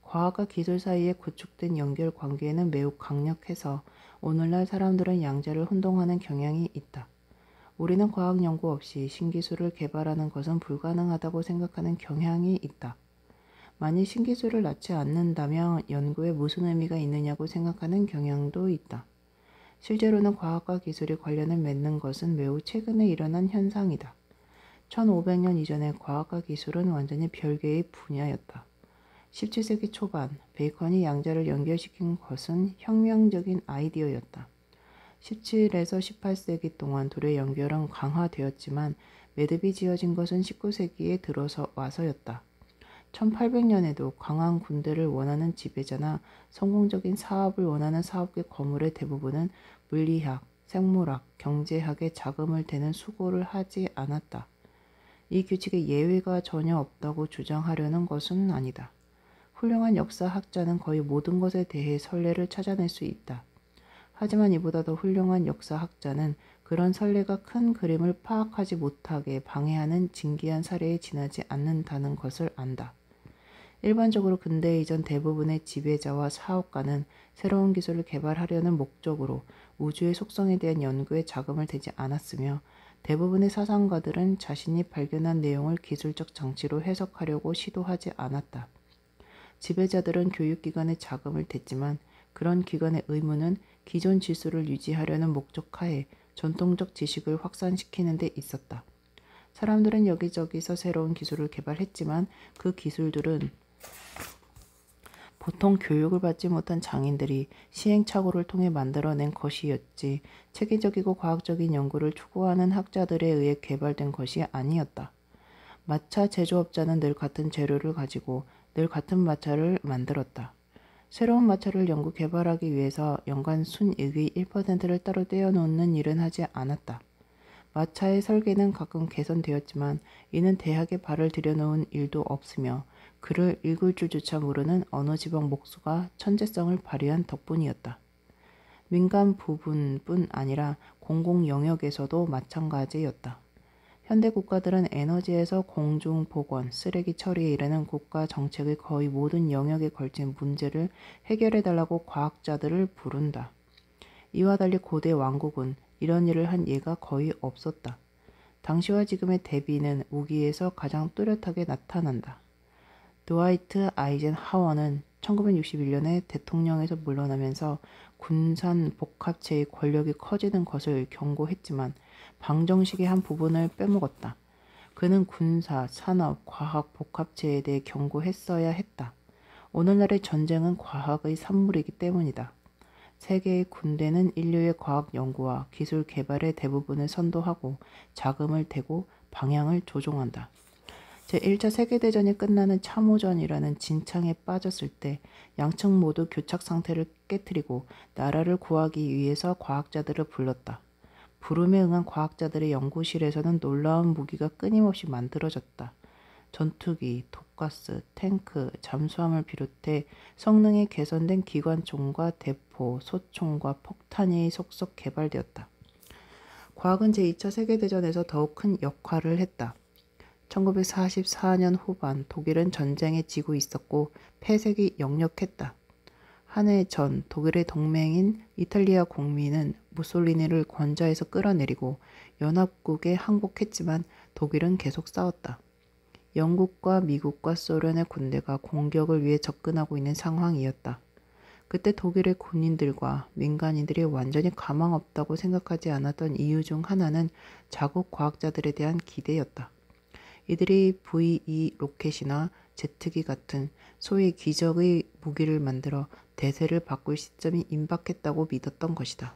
과학과 기술 사이에 구축된 연결 관계는 매우 강력해서 오늘날 사람들은 양자를 혼동하는 경향이 있다. 우리는 과학 연구 없이 신기술을 개발하는 것은 불가능하다고 생각하는 경향이 있다. 만일 신기술을 낳지 않는다면 연구에 무슨 의미가 있느냐고 생각하는 경향도 있다. 실제로는 과학과 기술이 관련을 맺는 것은 매우 최근에 일어난 현상이다. 1500년 이전에 과학과 기술은 완전히 별개의 분야였다. 17세기 초반 베이컨이 양자를 연결시킨 것은 혁명적인 아이디어였다. 17에서 18세기 동안 둘의 연결은 강화되었지만 매듭이 지어진 것은 19세기에 들어서 와서였다. 1800년에도 강한 군대를 원하는 지배자나 성공적인 사업을 원하는 사업계 거물의 대부분은 물리학, 생물학, 경제학에 자금을 대는 수고를 하지 않았다. 이 규칙에 예외가 전혀 없다고 주장하려는 것은 아니다. 훌륭한 역사학자는 거의 모든 것에 대해 선례를 찾아낼 수 있다. 하지만 이보다 더 훌륭한 역사학자는 그런 선례가 큰 그림을 파악하지 못하게 방해하는 진기한 사례에 지나지 않는다는 것을 안다. 일반적으로 근대 이전 대부분의 지배자와 사업가는 새로운 기술을 개발하려는 목적으로 우주의 속성에 대한 연구에 자금을 대지 않았으며 대부분의 사상가들은 자신이 발견한 내용을 기술적 장치로 해석하려고 시도하지 않았다. 지배자들은 교육기관에 자금을 댔지만 그런 기관의 의무는 기존 지수를 유지하려는 목적하에 전통적 지식을 확산시키는 데 있었다. 사람들은 여기저기서 새로운 기술을 개발했지만 그 기술들은 보통 교육을 받지 못한 장인들이 시행착오를 통해 만들어낸 것이었지 체계적이고 과학적인 연구를 추구하는 학자들에 의해 개발된 것이 아니었다. 마차 제조업자는 늘 같은 재료를 가지고 늘 같은 마차를 만들었다. 새로운 마차를 연구 개발하기 위해서 연간 순이익의 1%를 따로 떼어놓는 일은 하지 않았다. 마차의 설계는 가끔 개선되었지만 이는 대학에 발을 들여놓은 일도 없으며 글을 읽을 줄조차 모르는 어느 지방 목수가 천재성을 발휘한 덕분이었다. 민간 부분뿐 아니라 공공 영역에서도 마찬가지였다. 현대 국가들은 에너지에서 공중보건, 쓰레기 처리에 이르는 국가 정책의 거의 모든 영역에 걸친 문제를 해결해달라고 과학자들을 부른다. 이와 달리 고대 왕국은 이런 일을 한 예가 거의 없었다. 당시와 지금의 대비는 무기에서 가장 뚜렷하게 나타난다. 드와이트 아이젠하워는 1961년에 대통령에서 물러나면서 군산 복합체의 권력이 커지는 것을 경고했지만 방정식의 한 부분을 빼먹었다. 그는 군사, 산업, 과학 복합체에 대해 경고했어야 했다. 오늘날의 전쟁은 과학의 산물이기 때문이다. 세계의 군대는 인류의 과학 연구와 기술 개발의 대부분을 선도하고 자금을 대고 방향을 조종한다. 제1차 세계대전이 끝나는 참호전이라는 진창에 빠졌을 때 양측 모두 교착 상태를 깨뜨리고 나라를 구하기 위해서 과학자들을 불렀다. 부름에 응한 과학자들의 연구실에서는 놀라운 무기가 끊임없이 만들어졌다. 전투기, 독가스, 탱크, 잠수함을 비롯해 성능이 개선된 기관총과 대포, 소총과 폭탄이 속속 개발되었다. 과학은 제2차 세계대전에서 더욱 큰 역할을 했다. 1944년 후반 독일은 전쟁에 지고 있었고 패색이 역력했다. 한 해 전 독일의 동맹인 이탈리아 공민은 무솔리니를 권좌에서 끌어내리고 연합국에 항복했지만 독일은 계속 싸웠다. 영국과 미국과 소련의 군대가 공격을 위해 접근하고 있는 상황이었다. 그때 독일의 군인들과 민간인들이 완전히 가망 없다고 생각하지 않았던 이유 중 하나는 자국 과학자들에 대한 기대였다. 이들이 V2 로켓이나 제트기 같은 소위 기적의 무기를 만들어 대세를 바꿀 시점이 임박했다고 믿었던 것이다.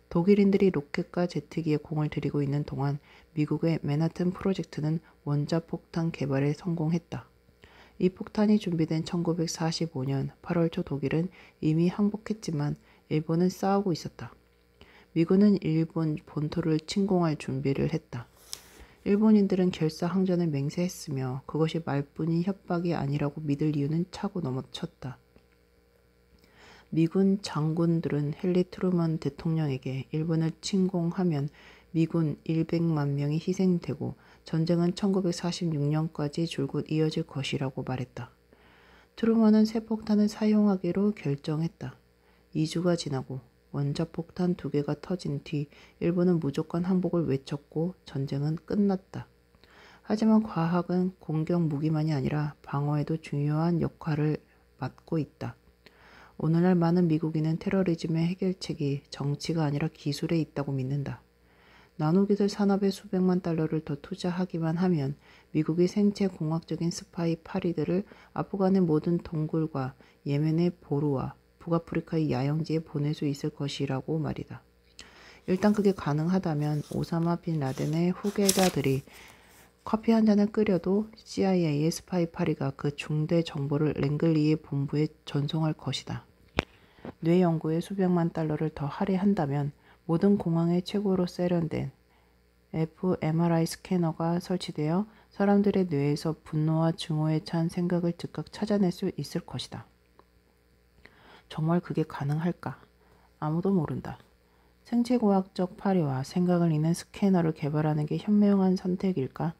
독일인들이 로켓과 제트기에 공을 들이고 있는 동안 미국의 맨하튼 프로젝트는 원자폭탄 개발에 성공했다. 이 폭탄이 준비된 1945년 8월 초 독일은 이미 항복했지만 일본은 싸우고 있었다. 미군은 일본 본토를 침공할 준비를 했다. 일본인들은 결사항전을 맹세했으며 그것이 말뿐인 협박이 아니라고 믿을 이유는 차고 넘어쳤다. 미군 장군들은 헨리 트루먼 대통령에게 일본을 침공하면 미군 100만 명이 희생되고 전쟁은 1946년까지 줄곧 이어질 것이라고 말했다. 트루먼은 새 폭탄을 사용하기로 결정했다. 2주가 지나고 원자폭탄 2개가 터진 뒤 일본은 무조건 항복을 외쳤고 전쟁은 끝났다. 하지만 과학은 공격 무기만이 아니라 방어에도 중요한 역할을 맡고 있다. 오늘날 많은 미국인은 테러리즘의 해결책이 정치가 아니라 기술에 있다고 믿는다. 나노기술 산업에 수백만 달러를 더 투자하기만 하면 미국이 생체 공학적인 스파이 파리들을 아프간의 모든 동굴과 예멘의 보루와 북아프리카의 야영지에 보낼 수 있을 것이라고 말이다. 일단 그게 가능하다면 오사마 빈 라덴의 후계자들이 커피 한 잔을 끓여도 CIA의 스파이 파리가 그 중대 정보를 랭글리의 본부에 전송할 것이다. 뇌 연구에 수백만 달러를 더 할애한다면 모든 공항에 최고로 세련된 fMRI 스캐너가 설치되어 사람들의 뇌에서 분노와 증오에 찬 생각을 즉각 찾아낼 수 있을 것이다. 정말 그게 가능할까? 아무도 모른다. 생체과학적 파리와 생각을 잇는 스캐너를 개발하는 게 현명한 선택일까?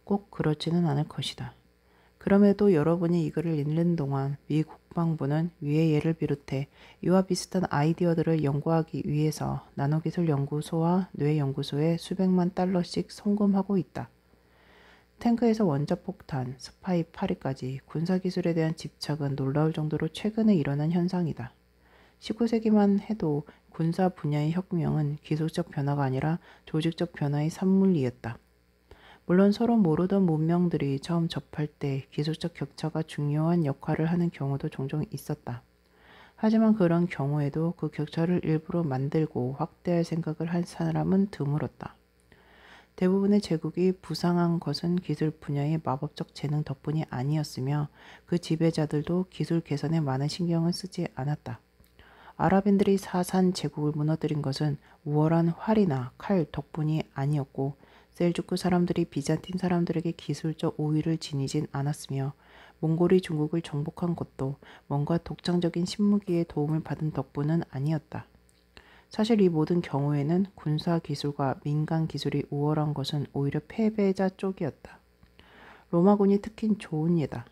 꼭 그렇지는 않을 것이다. 그럼에도 여러분이 이거를 읽는 동안 미 국방부는 위의 예를 비롯해 이와 비슷한 아이디어들을 연구하기 위해서 나노기술 연구소와 뇌연구소에 수백만 달러씩 송금하고 있다. 탱크에서 원자폭탄, 스파이 파리까지 군사기술에 대한 집착은 놀라울 정도로 최근에 일어난 현상이다. 19세기만 해도 군사 분야의 혁명은 기술적 변화가 아니라 조직적 변화의 산물이었다. 물론 서로 모르던 문명들이 처음 접할 때 기술적 격차가 중요한 역할을 하는 경우도 종종 있었다. 하지만 그런 경우에도 그 격차를 일부러 만들고 확대할 생각을 한 사람은 드물었다. 대부분의 제국이 부상한 것은 기술 분야의 마법적 재능 덕분이 아니었으며 그 지배자들도 기술 개선에 많은 신경을 쓰지 않았다. 아랍인들이 사산 제국을 무너뜨린 것은 우월한 활이나 칼 덕분이 아니었고 셀주크 사람들이 비잔틴 사람들에게 기술적 우위를 지니진 않았으며 몽골이 중국을 정복한 것도 뭔가 독창적인 신무기의 도움을 받은 덕분은 아니었다. 사실 이 모든 경우에는 군사 기술과 민간 기술이 우월한 것은 오히려 패배자 쪽이었다. 로마군이 특히 좋은 예다.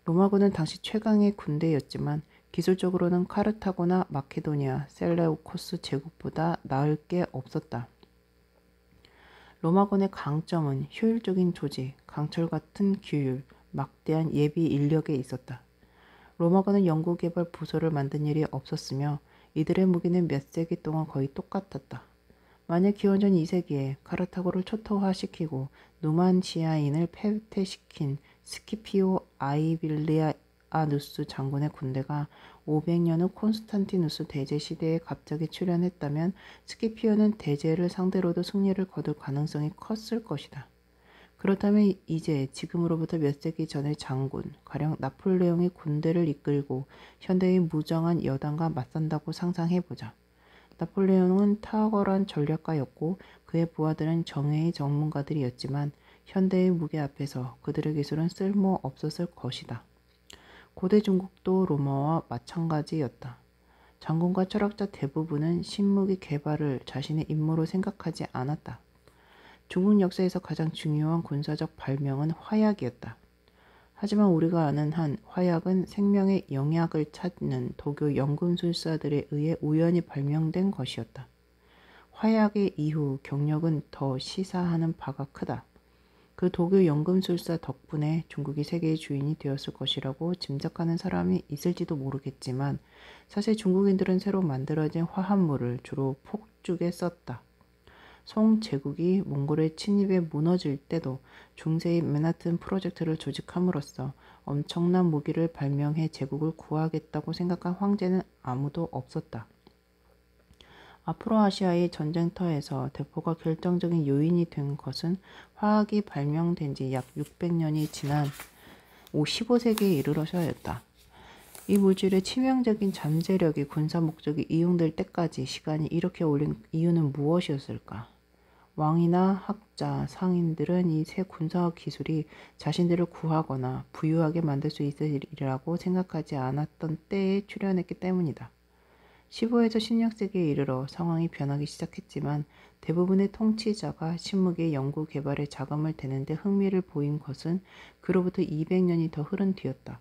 로마군은 당시 최강의 군대였지만 기술적으로는 카르타고나 마케도니아, 셀레우코스 제국보다 나을 게 없었다. 로마군의 강점은 효율적인 조직, 강철 같은 규율, 막대한 예비 인력에 있었다. 로마군은 연구개발 부서를 만든 일이 없었으며 이들의 무기는 몇 세기 동안 거의 똑같았다. 만약 기원전 2세기에 카르타고를 초토화시키고 누만시아인을 패퇴시킨 스키피오 아이빌리아누스 장군의 군대가 500년 후 콘스탄티누스 대제 시대에 갑자기 출현했다면 스키피오는 대제를 상대로도 승리를 거둘 가능성이 컸을 것이다. 그렇다면 이제 지금으로부터 몇 세기 전의 장군, 가령 나폴레옹이 군대를 이끌고 현대의 무장한 여당과 맞선다고 상상해보자. 나폴레옹은 탁월한 전략가였고 그의 부하들은 정예의 전문가들이었지만 현대의 무기 앞에서 그들의 기술은 쓸모 없었을 것이다. 고대 중국도 로마와 마찬가지였다. 장군과 철학자 대부분은 신무기 개발을 자신의 임무로 생각하지 않았다. 중국 역사에서 가장 중요한 군사적 발명은 화약이었다. 하지만 우리가 아는 한 화약은 생명의 영약을 찾는 도교 연금술사들에 의해 우연히 발명된 것이었다. 화약의 이후 경력은 더 시사하는 바가 크다. 그 도교 연금술사 덕분에 중국이 세계의 주인이 되었을 것이라고 짐작하는 사람이 있을지도 모르겠지만 사실 중국인들은 새로 만들어진 화합물을 주로 폭죽에 썼다. 송 제국이 몽골의 침입에 무너질 때도 중세의 맨하튼 프로젝트를 조직함으로써 엄청난 무기를 발명해 제국을 구하겠다고 생각한 황제는 아무도 없었다. 아프로아시아의 전쟁터에서 대포가 결정적인 요인이 된 것은 화학이 발명된 지 약 600년이 지난 15세기에 이르러서였다. 이 물질의 치명적인 잠재력이 군사 목적이 이용될 때까지 시간이 이렇게 오랜 이유는 무엇이었을까? 왕이나 학자, 상인들은 이 새 군사학 기술이 자신들을 구하거나 부유하게 만들 수 있으리라고 생각하지 않았던 때에 출현했기 때문이다. 15에서 16세기에 이르러 상황이 변하기 시작했지만 대부분의 통치자가 신무기의 연구 개발에 자금을 대는데 흥미를 보인 것은 그로부터 200년이 더 흐른 뒤였다.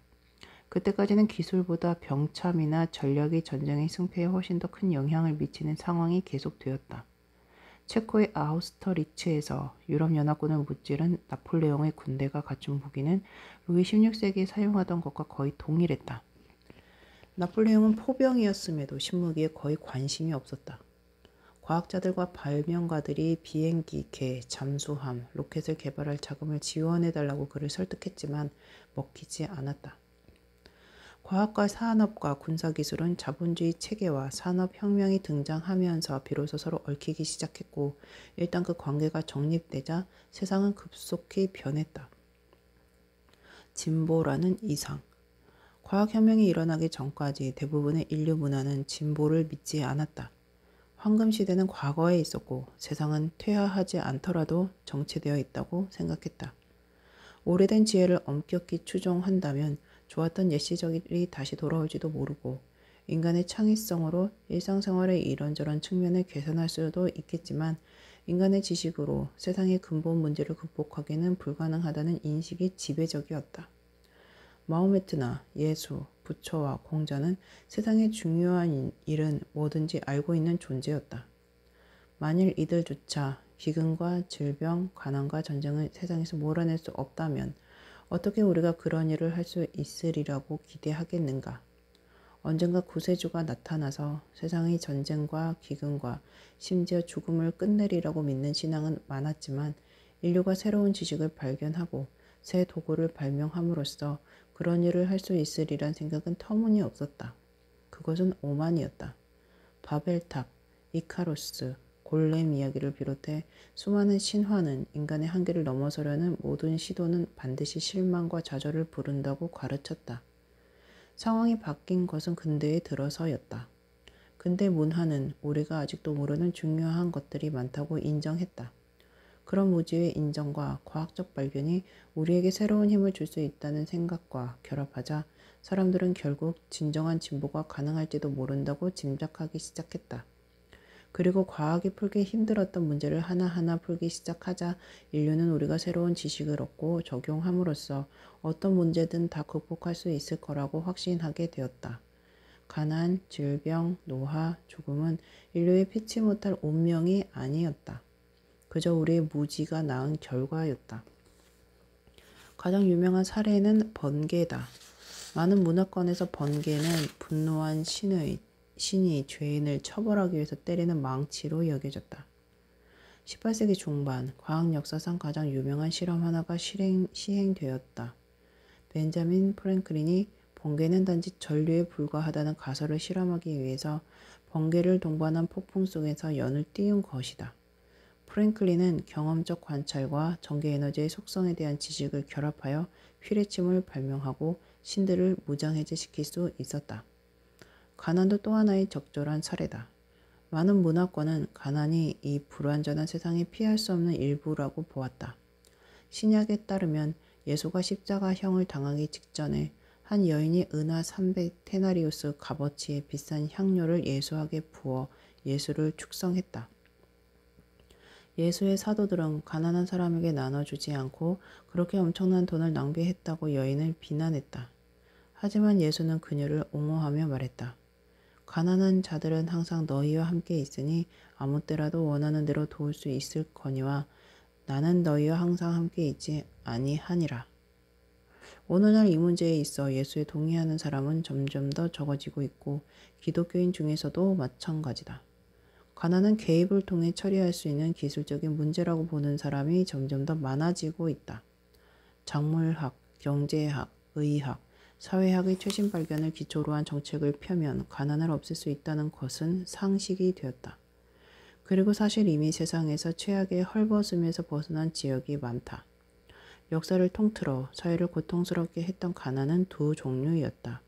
그때까지는 기술보다 병참이나 전략이 전쟁의 승패에 훨씬 더 큰 영향을 미치는 상황이 계속되었다. 체코의 아우스터리츠에서 유럽연합군을 무찌른 나폴레옹의 군대가 갖춘 무기는 루이 16세기에 사용하던 것과 거의 동일했다. 나폴레옹은 포병이었음에도 신무기에 거의 관심이 없었다. 과학자들과 발명가들이 비행기, 개, 잠수함, 로켓을 개발할 자금을 지원해달라고 그를 설득했지만 먹히지 않았다. 과학과 산업과 군사기술은 자본주의 체계와 산업혁명이 등장하면서 비로소 서로 얽히기 시작했고 일단 그 관계가 정립되자 세상은 급속히 변했다. 진보라는 이상. 과학혁명이 일어나기 전까지 대부분의 인류 문화는 진보를 믿지 않았다. 황금시대는 과거에 있었고 세상은 퇴화하지 않더라도 정체되어 있다고 생각했다. 오래된 지혜를 엄격히 추종한다면 좋았던 옛 시절이 다시 돌아올지도 모르고 인간의 창의성으로 일상생활의 이런저런 측면을 개선할 수도 있겠지만 인간의 지식으로 세상의 근본 문제를 극복하기는 불가능하다는 인식이 지배적이었다. 마호메트나 예수, 부처와 공자는 세상의 중요한 일은 뭐든지 알고 있는 존재였다. 만일 이들조차 기근과 질병, 가난과 전쟁을 세상에서 몰아낼 수 없다면 어떻게 우리가 그런 일을 할 수 있으리라고 기대하겠는가? 언젠가 구세주가 나타나서 세상의 전쟁과 기근과 심지어 죽음을 끝내리라고 믿는 신앙은 많았지만 인류가 새로운 지식을 발견하고 새 도구를 발명함으로써 그런 일을 할 수 있으리란 생각은 터무니없었다. 그것은 오만이었다. 바벨탑, 이카루스, 골렘 이야기를 비롯해 수많은 신화는 인간의 한계를 넘어서려는 모든 시도는 반드시 실망과 좌절을 부른다고 가르쳤다. 상황이 바뀐 것은 근대에 들어서였다. 근대 문화는 우리가 아직도 모르는 중요한 것들이 많다고 인정했다. 그런 무지의 인정과 과학적 발견이 우리에게 새로운 힘을 줄 수 있다는 생각과 결합하자 사람들은 결국 진정한 진보가 가능할지도 모른다고 짐작하기 시작했다. 그리고 과학이 풀기 힘들었던 문제를 하나하나 풀기 시작하자 인류는 우리가 새로운 지식을 얻고 적용함으로써 어떤 문제든 다 극복할 수 있을 거라고 확신하게 되었다. 가난, 질병, 노화, 죽음은 인류의 피치 못할 운명이 아니었다. 그저 우리의 무지가 낳은 결과였다. 가장 유명한 사례는 번개다. 많은 문화권에서 번개는 분노한 신이 죄인을 처벌하기 위해서 때리는 망치로 여겨졌다. 18세기 중반 과학 역사상 가장 유명한 실험 하나가 시행되었다. 벤자민 프랭클린이 번개는 단지 전류에 불과하다는 가설을 실험하기 위해서 번개를 동반한 폭풍 속에서 연을 띄운 것이다. 프랭클린은 경험적 관찰과 전기에너지의 속성에 대한 지식을 결합하여 휘레침을 발명하고 신들을 무장해제시킬 수 있었다. 가난도 또 하나의 적절한 사례다. 많은 문화권은 가난이 이 불완전한 세상에 피할 수 없는 일부라고 보았다. 신약에 따르면 예수가 십자가형을 당하기 직전에 한 여인이 은하 300테나리우스 값어치의 비싼 향료를 예수에게 부어 예수를 축성했다. 예수의 사도들은 가난한 사람에게 나눠주지 않고 그렇게 엄청난 돈을 낭비했다고 여인을 비난했다. 하지만 예수는 그녀를 옹호하며 말했다. 가난한 자들은 항상 너희와 함께 있으니 아무 때라도 원하는 대로 도울 수 있을 거니와 나는 너희와 항상 함께 있지 아니하니라. 오늘날 이 문제에 있어 예수에 동의하는 사람은 점점 더 적어지고 있고 기독교인 중에서도 마찬가지다. 가난은 개입을 통해 처리할 수 있는 기술적인 문제라고 보는 사람이 점점 더 많아지고 있다. 작물학, 경제학, 의학, 사회학의 최신 발견을 기초로 한 정책을 펴면 가난을 없앨 수 있다는 것은 상식이 되었다. 그리고 사실 이미 세상에서 최악의 헐벗음에서 벗어난 지역이 많다. 역사를 통틀어 사회를 고통스럽게 했던 가난은 두 종류였다.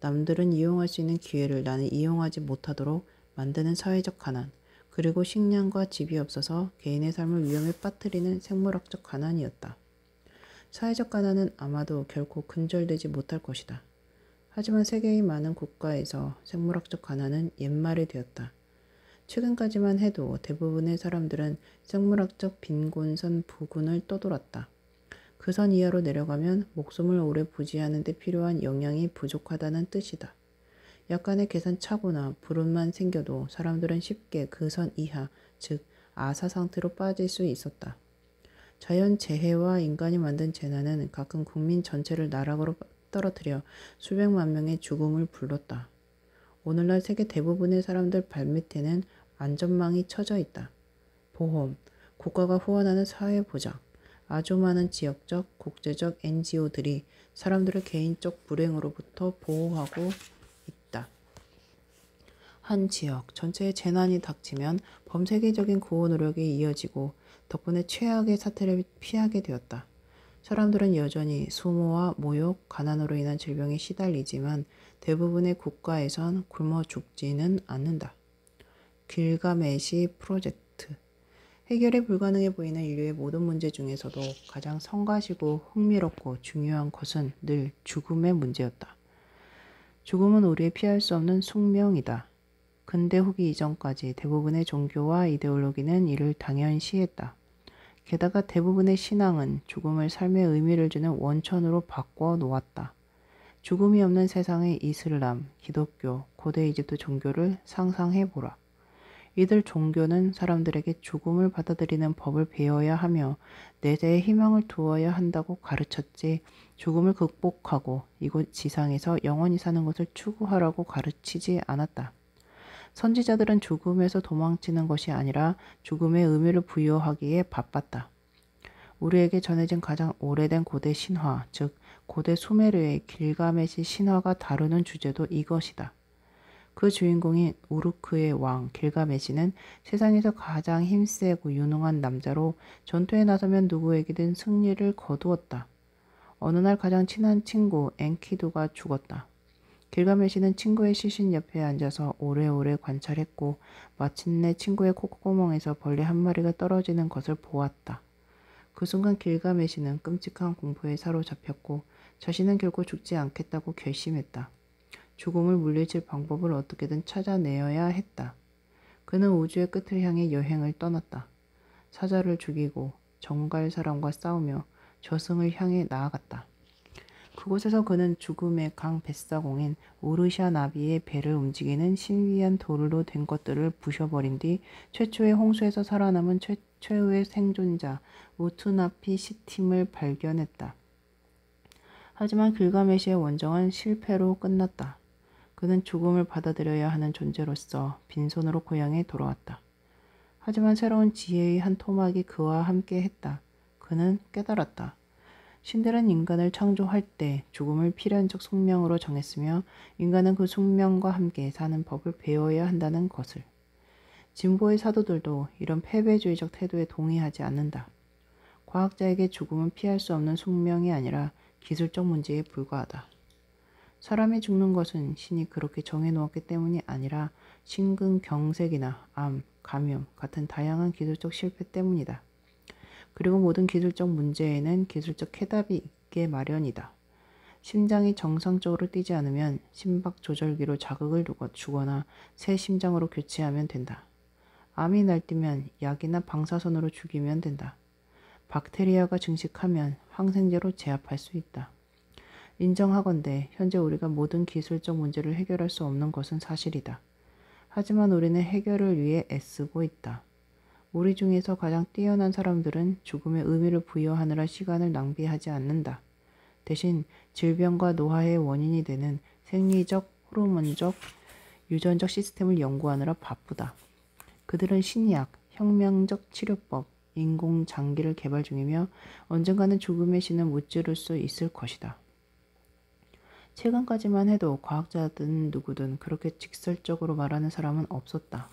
남들은 이용할 수 있는 기회를 나는 이용하지 못하도록 만드는 사회적 가난, 그리고 식량과 집이 없어서 개인의 삶을 위험에 빠뜨리는 생물학적 가난이었다. 사회적 가난은 아마도 결코 근절되지 못할 것이다. 하지만 세계의 많은 국가에서 생물학적 가난은 옛말이 되었다. 최근까지만 해도 대부분의 사람들은 생물학적 빈곤선 부근을 떠돌았다. 그 선 이하로 내려가면 목숨을 오래 부지하는 데 필요한 영양이 부족하다는 뜻이다. 약간의 계산 착오나 불운만 생겨도 사람들은 쉽게 그 선 이하, 즉 아사 상태로 빠질 수 있었다. 자연 재해와 인간이 만든 재난은 가끔 국민 전체를 나락으로 떨어뜨려 수백만 명의 죽음을 불렀다. 오늘날 세계 대부분의 사람들 발밑에는 안전망이 쳐져 있다. 보험, 국가가 후원하는 사회보장, 아주 많은 지역적, 국제적 NGO들이 사람들을 개인적 불행으로부터 보호하고 있다. 한 지역 전체의 재난이 닥치면 범세계적인 구호 노력이 이어지고 덕분에 최악의 사태를 피하게 되었다. 사람들은 여전히 수모와 모욕, 가난으로 인한 질병에 시달리지만 대부분의 국가에선 굶어 죽지는 않는다. 길가메시 프로젝트. 해결이 불가능해 보이는 인류의 모든 문제 중에서도 가장 성가시고 흥미롭고 중요한 것은 늘 죽음의 문제였다. 죽음은 우리의 피할 수 없는 숙명이다. 근대 후기 이전까지 대부분의 종교와 이데올로기는 이를 당연시했다. 게다가 대부분의 신앙은 죽음을 삶의 의미를 주는 원천으로 바꿔 놓았다. 죽음이 없는 세상의 이슬람, 기독교, 고대 이집트 종교를 상상해보라. 이들 종교는 사람들에게 죽음을 받아들이는 법을 배워야 하며 내재에 희망을 두어야 한다고 가르쳤지, 죽음을 극복하고 이곳 지상에서 영원히 사는 것을 추구하라고 가르치지 않았다. 선지자들은 죽음에서 도망치는 것이 아니라 죽음의 의미를 부여하기에 바빴다. 우리에게 전해진 가장 오래된 고대 신화, 즉 고대 수메르의 길가메시 신화가 다루는 주제도 이것이다. 그 주인공인 우르크의 왕 길가메시는 세상에서 가장 힘세고 유능한 남자로 전투에 나서면 누구에게든 승리를 거두었다. 어느 날 가장 친한 친구 엔키두가 죽었다. 길가메시는 친구의 시신 옆에 앉아서 오래오래 관찰했고 마침내 친구의 콧구멍에서 벌레 한 마리가 떨어지는 것을 보았다. 그 순간 길가메시는 끔찍한 공포에 사로잡혔고 자신은 결코 죽지 않겠다고 결심했다. 죽음을 물리칠 방법을 어떻게든 찾아내어야 했다. 그는 우주의 끝을 향해 여행을 떠났다. 사자를 죽이고 정갈 사람과 싸우며 저승을 향해 나아갔다. 그곳에서 그는 죽음의 강 뱃사공인 우르샤 나비의 배를 움직이는 신비한 돌로 된 것들을 부셔버린 뒤 최초의 홍수에서 살아남은 최후의 생존자 우투나피 시팀을 발견했다. 하지만 길가메시의 원정은 실패로 끝났다. 그는 죽음을 받아들여야 하는 존재로서 빈손으로 고향에 돌아왔다. 하지만 새로운 지혜의 한 토막이 그와 함께 했다. 그는 깨달았다. 신들은 인간을 창조할 때 죽음을 필연적 숙명으로 정했으며 인간은 그 숙명과 함께 사는 법을 배워야 한다는 것을. 진보의 사도들도 이런 패배주의적 태도에 동의하지 않는다. 과학자에게 죽음은 피할 수 없는 숙명이 아니라 기술적 문제에 불과하다. 사람이 죽는 것은 신이 그렇게 정해놓았기 때문이 아니라 심근경색이나 암, 감염 같은 다양한 기술적 실패 때문이다. 그리고 모든 기술적 문제에는 기술적 해답이 있게 마련이다. 심장이 정상적으로 뛰지 않으면 심박 조절기로 자극을 주거나 새 심장으로 교체하면 된다. 암이 날뛰면 약이나 방사선으로 죽이면 된다. 박테리아가 증식하면 항생제로 제압할 수 있다. 인정하건대 현재 우리가 모든 기술적 문제를 해결할 수 없는 것은 사실이다. 하지만 우리는 해결을 위해 애쓰고 있다. 우리 중에서 가장 뛰어난 사람들은 죽음의 의미를 부여하느라 시간을 낭비하지 않는다. 대신 질병과 노화의 원인이 되는 생리적, 호르몬적, 유전적 시스템을 연구하느라 바쁘다. 그들은 신약, 혁명적 치료법, 인공장기를 개발 중이며 언젠가는 죽음의 신을 무찌를 수 있을 것이다. 최근까지만 해도 과학자든 누구든 그렇게 직설적으로 말하는 사람은 없었다.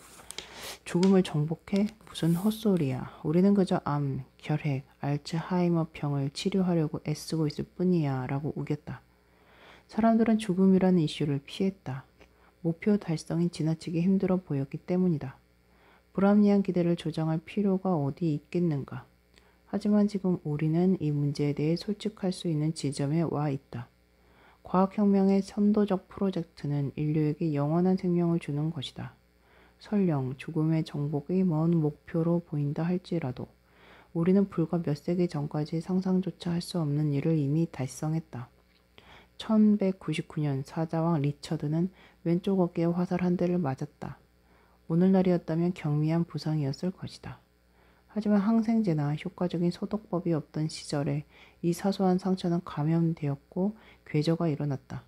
죽음을 정복해? 무슨 헛소리야. 우리는 그저 암, 결핵, 알츠하이머병을 치료하려고 애쓰고 있을 뿐이야 라고 우겼다. 사람들은 죽음이라는 이슈를 피했다. 목표 달성이 지나치게 힘들어 보였기 때문이다. 불합리한 기대를 조장할 필요가 어디 있겠는가. 하지만 지금 우리는 이 문제에 대해 솔직할 수 있는 지점에 와 있다. 과학혁명의 선도적 프로젝트는 인류에게 영원한 생명을 주는 것이다. 설령 죽음의 정복이 먼 목표로 보인다 할지라도 우리는 불과 몇 세기 전까지 상상조차 할 수 없는 일을 이미 달성했다. 1199년 사자왕 리처드는 왼쪽 어깨에 화살 한 대를 맞았다. 오늘날이었다면 경미한 부상이었을 것이다. 하지만 항생제나 효과적인 소독법이 없던 시절에 이 사소한 상처는 감염되었고 궤저가 일어났다.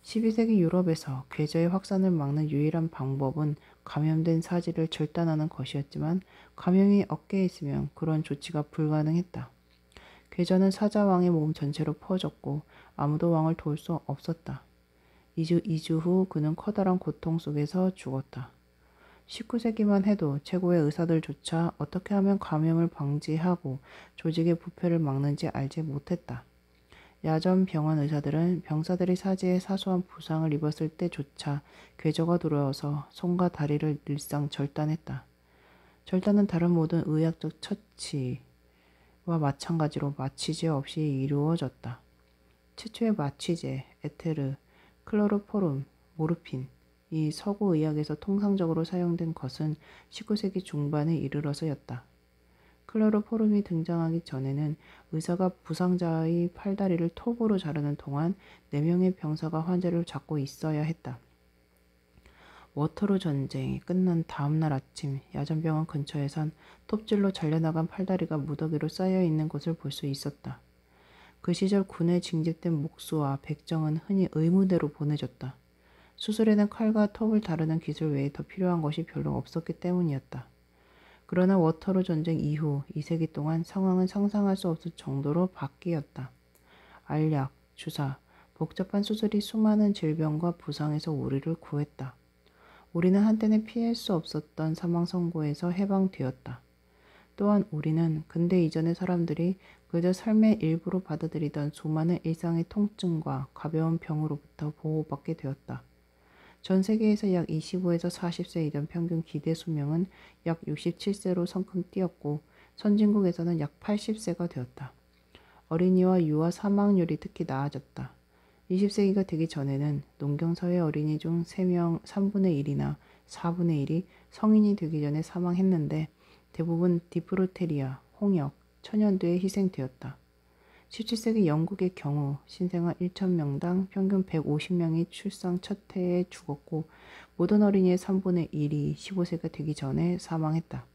12세기 유럽에서 궤저의 확산을 막는 유일한 방법은 감염된 사지를 절단하는 것이었지만 감염이 어깨에 있으면 그런 조치가 불가능했다. 궤저는 사자왕의 몸 전체로 퍼졌고 아무도 왕을 도울 수 없었다. 2주 후 그는 커다란 고통 속에서 죽었다. 19세기만 해도 최고의 의사들조차 어떻게 하면 감염을 방지하고 조직의 부패를 막는지 알지 못했다. 야전 병원 의사들은 병사들이 사지에 사소한 부상을 입었을 때조차 궤저가 들어와서 손과 다리를 일상 절단했다. 절단은 다른 모든 의학적 처치와 마찬가지로 마취제 없이 이루어졌다. 최초의 마취제, 에테르, 클로로포름, 모르핀, 이 서구 의학에서 통상적으로 사용된 것은 19세기 중반에 이르러서였다. 클로로포름이 등장하기 전에는 의사가 부상자의 팔다리를 톱으로 자르는 동안 4명의 병사가 환자를 잡고 있어야 했다. 워터루 전쟁이 끝난 다음 날 아침 야전병원 근처에선 톱질로 잘려나간 팔다리가 무더기로 쌓여있는 것을 볼 수 있었다. 그 시절 군에 징집된 목수와 백정은 흔히 의무대로 보내졌다. 수술에는 칼과 톱을 다루는 기술 외에 더 필요한 것이 별로 없었기 때문이었다. 그러나 워터루 전쟁 이후 2세기 동안 상황은 상상할 수 없을 정도로 바뀌었다. 알약, 주사, 복잡한 수술이 수많은 질병과 부상에서 우리를 구했다. 우리는 한때는 피할 수 없었던 사망 선고에서 해방되었다. 또한 우리는 근대 이전의 사람들이 그저 삶의 일부로 받아들이던 수많은 일상의 통증과 가벼운 병으로부터 보호받게 되었다. 전 세계에서 약 25에서 40세이던 평균 기대 수명은 약 67세로 성큼 뛰었고 선진국에서는 약 80세가 되었다. 어린이와 유아 사망률이 특히 나아졌다. 20세기가 되기 전에는 농경사회 어린이 중 3분의 1이나 4분의 1이 성인이 되기 전에 사망했는데 대부분 디프로테리아, 홍역, 천연두에 희생되었다. 17세기 영국의 경우 신생아 1,000명당 평균 150명이 출산 첫 해에 죽었고 모든 어린이의 3분의 1이 15세가 되기 전에 사망했다.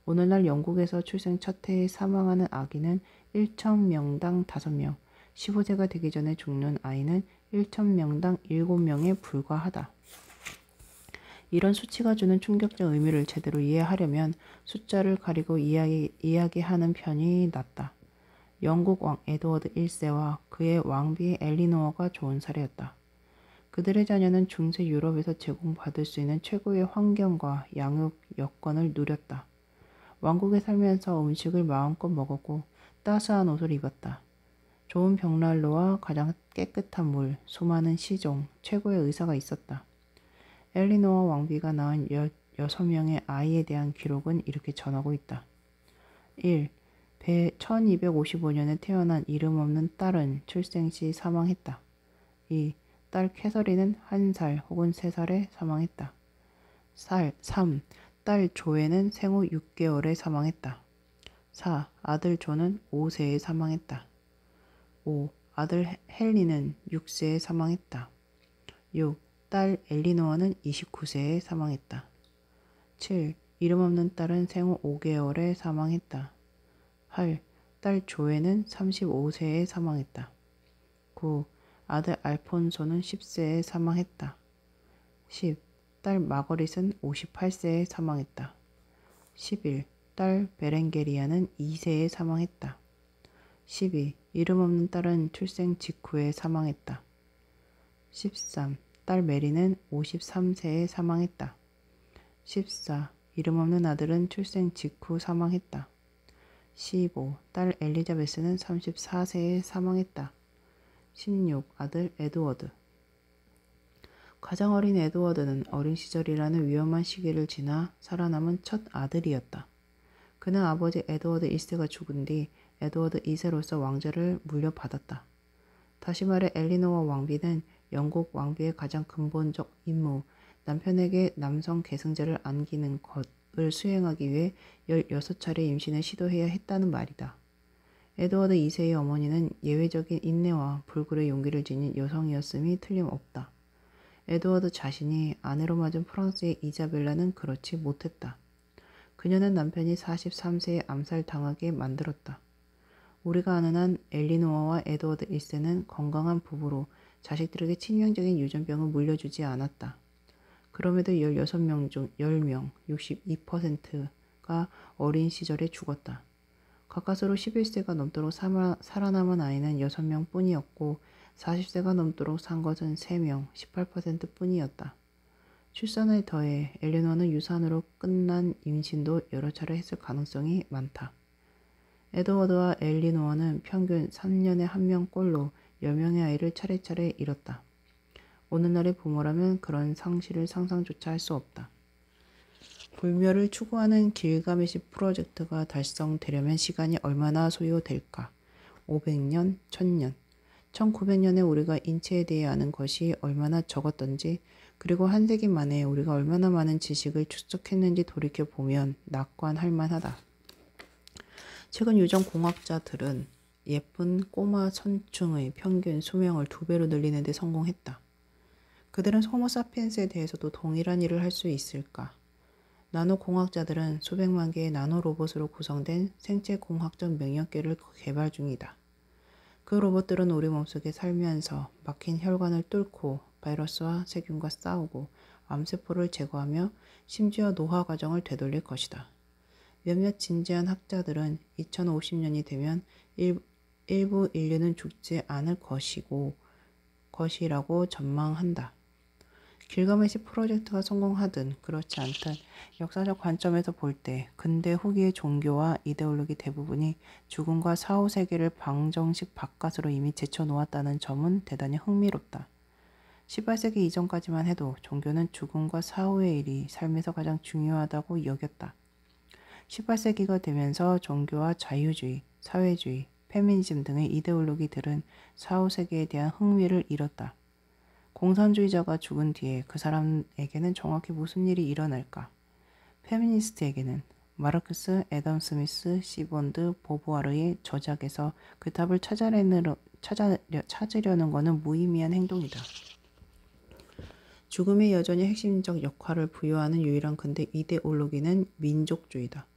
오늘날 영국에서 출생 첫 해에 사망하는 아기는 1,000명당 5명, 15세가 되기 전에 죽는 아이는 1,000명당 7명에 불과하다. 이런 수치가 주는 충격적 의미를 제대로 이해하려면 숫자를 가리고 이야기하는 편이 낫다. 영국 왕 에드워드 1세와 그의 왕비 엘리노어가 좋은 사례였다. 그들의 자녀는 중세 유럽에서 제공받을 수 있는 최고의 환경과 양육 여건을 누렸다. 왕국에 살면서 음식을 마음껏 먹었고 따스한 옷을 입었다. 좋은 벽난로와 가장 깨끗한 물, 수많은 시종, 최고의 의사가 있었다. 엘리노어 왕비가 낳은 6명의 아이에 대한 기록은 이렇게 전하고 있다. 1. 1255년에 태어난 이름 없는 딸은 출생 시 사망했다. 2. 딸 캐서린은 1살 혹은 3살에 사망했다. 3. 딸 조에는 생후 6개월에 사망했다. 4. 아들 조는 5세에 사망했다. 5. 아들 헨리는 6세에 사망했다. 6. 딸 엘리노어는 29세에 사망했다. 7. 이름 없는 딸은 생후 5개월에 사망했다. 8. 딸 조에는 35세에 사망했다. 9. 아들 알폰소는 10세에 사망했다. 10. 딸 마거릿은 58세에 사망했다. 11. 딸 베렌게리아는 2세에 사망했다. 12. 이름 없는 딸은 출생 직후에 사망했다. 13. 딸 메리는 53세에 사망했다. 14. 이름 없는 아들은 출생 직후 사망했다. 15. 딸 엘리자베스는 34세에 사망했다. 16. 아들 에드워드. 가장 어린 에드워드는 어린 시절이라는 위험한 시기를 지나 살아남은 첫 아들이었다. 그는 아버지 에드워드 1세가 죽은 뒤 에드워드 2세로서 왕좌를 물려받았다. 다시 말해 엘리노어 왕비는 영국 왕비의 가장 근본적 임무, 남편에게 남성 계승자를 안기는 것을 수행하기 위해 16차례 임신을 시도해야 했다는 말이다. 에드워드 2세의 어머니는 예외적인 인내와 불굴의 용기를 지닌 여성이었음이 틀림없다. 에드워드 자신이 아내로 맞은 프랑스의 이자벨라는 그렇지 못했다. 그녀는 남편이 43세에 암살당하게 만들었다. 우리가 아는 한 엘리노어와 에드워드 1세는 건강한 부부로 자식들에게 치명적인 유전병을 물려주지 않았다. 그럼에도 16명 중 10명, 62%가 어린 시절에 죽었다. 가까스로 11세가 넘도록 살아남은 아이는 6명 뿐이었고 40세가 넘도록 산 것은 3명, 18% 뿐이었다. 출산에 더해 엘리노어는 유산으로 끝난 임신도 여러 차례 했을 가능성이 많다. 에드워드와 엘리노어는 평균 3년에 1명꼴로 10명의 아이를 차례차례 잃었다. 오늘날의 부모라면 그런 상실을 상상조차 할 수 없다. 불멸을 추구하는 길가메시 프로젝트가 달성되려면 시간이 얼마나 소요될까? 500년, 1000년. 1900년에 우리가 인체에 대해 아는 것이 얼마나 적었던지, 그리고 한 세기 만에 우리가 얼마나 많은 지식을 축적했는지 돌이켜보면 낙관할 만하다. 최근 유전공학자들은 예쁜 꼬마 선충의 평균 수명을 2배로 늘리는 데 성공했다. 그들은 호모사피엔스에 대해서도 동일한 일을 할 수 있을까? 나노공학자들은 수백만 개의 나노로봇으로 구성된 생체공학적 면역계를 개발 중이다. 그 로봇들은 우리 몸속에 살면서 막힌 혈관을 뚫고 바이러스와 세균과 싸우고 암세포를 제거하며 심지어 노화 과정을 되돌릴 것이다. 몇몇 진지한 학자들은 2050년이 되면 일부 인류는 죽지 않을 것이라고 전망한다. 길가메시 프로젝트가 성공하든 그렇지 않든 역사적 관점에서 볼 때 근대 후기의 종교와 이데올로기 대부분이 죽음과 사후세계를 방정식 바깥으로 이미 제쳐놓았다는 점은 대단히 흥미롭다. 18세기 이전까지만 해도 종교는 죽음과 사후의 일이 삶에서 가장 중요하다고 여겼다. 18세기가 되면서 종교와 자유주의, 사회주의, 페미니즘 등의 이데올로기들은 사후세계에 대한 흥미를 잃었다. 공산주의자가 죽은 뒤에 그 사람에게는 정확히 무슨 일이 일어날까? 페미니스트에게는 마르크스, 애덤 스미스, 시본드, 보부아르의 저작에서 그 답을 찾으려는 것은 무의미한 행동이다. 죽음이 여전히 핵심적 역할을 부여하는 유일한 근대 이데올로기는 민족주의다.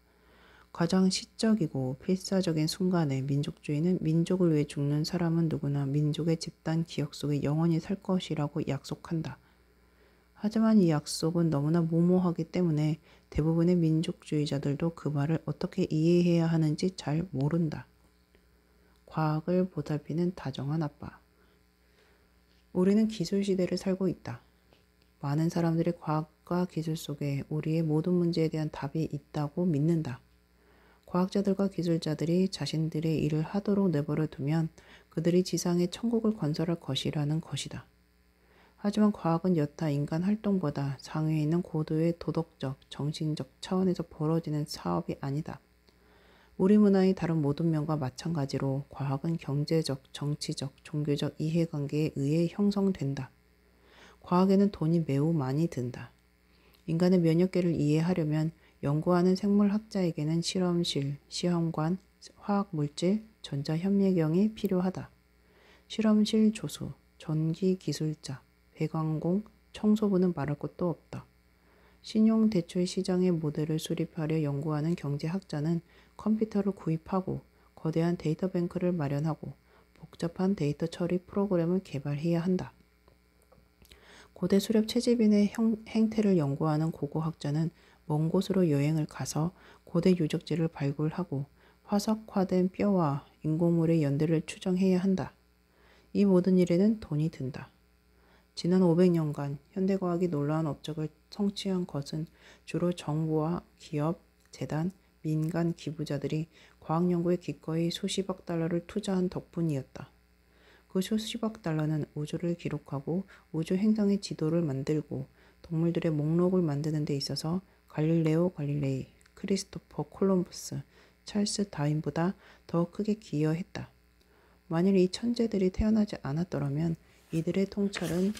가장 시적이고 필사적인 순간에 민족주의는 민족을 위해 죽는 사람은 누구나 민족의 집단 기억 속에 영원히 살 것이라고 약속한다. 하지만 이 약속은 너무나 모호하기 때문에 대부분의 민족주의자들도 그 말을 어떻게 이해해야 하는지 잘 모른다. 과학을 보살피는 다정한 아빠. 우리는 기술시대를 살고 있다. 많은 사람들이 과학과 기술 속에 우리의 모든 문제에 대한 답이 있다고 믿는다. 과학자들과 기술자들이 자신들의 일을 하도록 내버려 두면 그들이 지상에 천국을 건설할 것이라는 것이다. 하지만 과학은 여타 인간 활동보다 상위에 있는 고도의 도덕적, 정신적 차원에서 벌어지는 사업이 아니다. 우리 문화의 다른 모든 면과 마찬가지로 과학은 경제적, 정치적, 종교적 이해관계에 의해 형성된다. 과학에는 돈이 매우 많이 든다. 인간의 면역계를 이해하려면 연구하는 생물학자에게는 실험실, 시험관, 화학물질, 전자현미경이 필요하다. 실험실 조수, 전기기술자, 배관공, 청소부는 말할 것도 없다. 신용대출 시장의 모델을 수립하려 연구하는 경제학자는 컴퓨터를 구입하고 거대한 데이터뱅크를 마련하고 복잡한 데이터 처리 프로그램을 개발해야 한다. 고대 수렵 채집인의 행태를 연구하는 고고학자는 먼 곳으로 여행을 가서 고대 유적지를 발굴하고 화석화된 뼈와 인공물의 연대를 추정해야 한다. 이 모든 일에는 돈이 든다. 지난 500년간 현대과학이 놀라운 업적을 성취한 것은 주로 정부와 기업, 재단, 민간 기부자들이 과학연구에 기꺼이 수십억 달러를 투자한 덕분이었다. 그 수십억 달러는 우주를 기록하고 우주 행성의 지도를 만들고 동물들의 목록을 만드는 데 있어서 갈릴레오 갈릴레이, 크리스토퍼 콜럼버스, 찰스 다윈보다 더 크게 기여했다. 만일 이 천재들이 태어나지 않았더라면 이들의 통찰은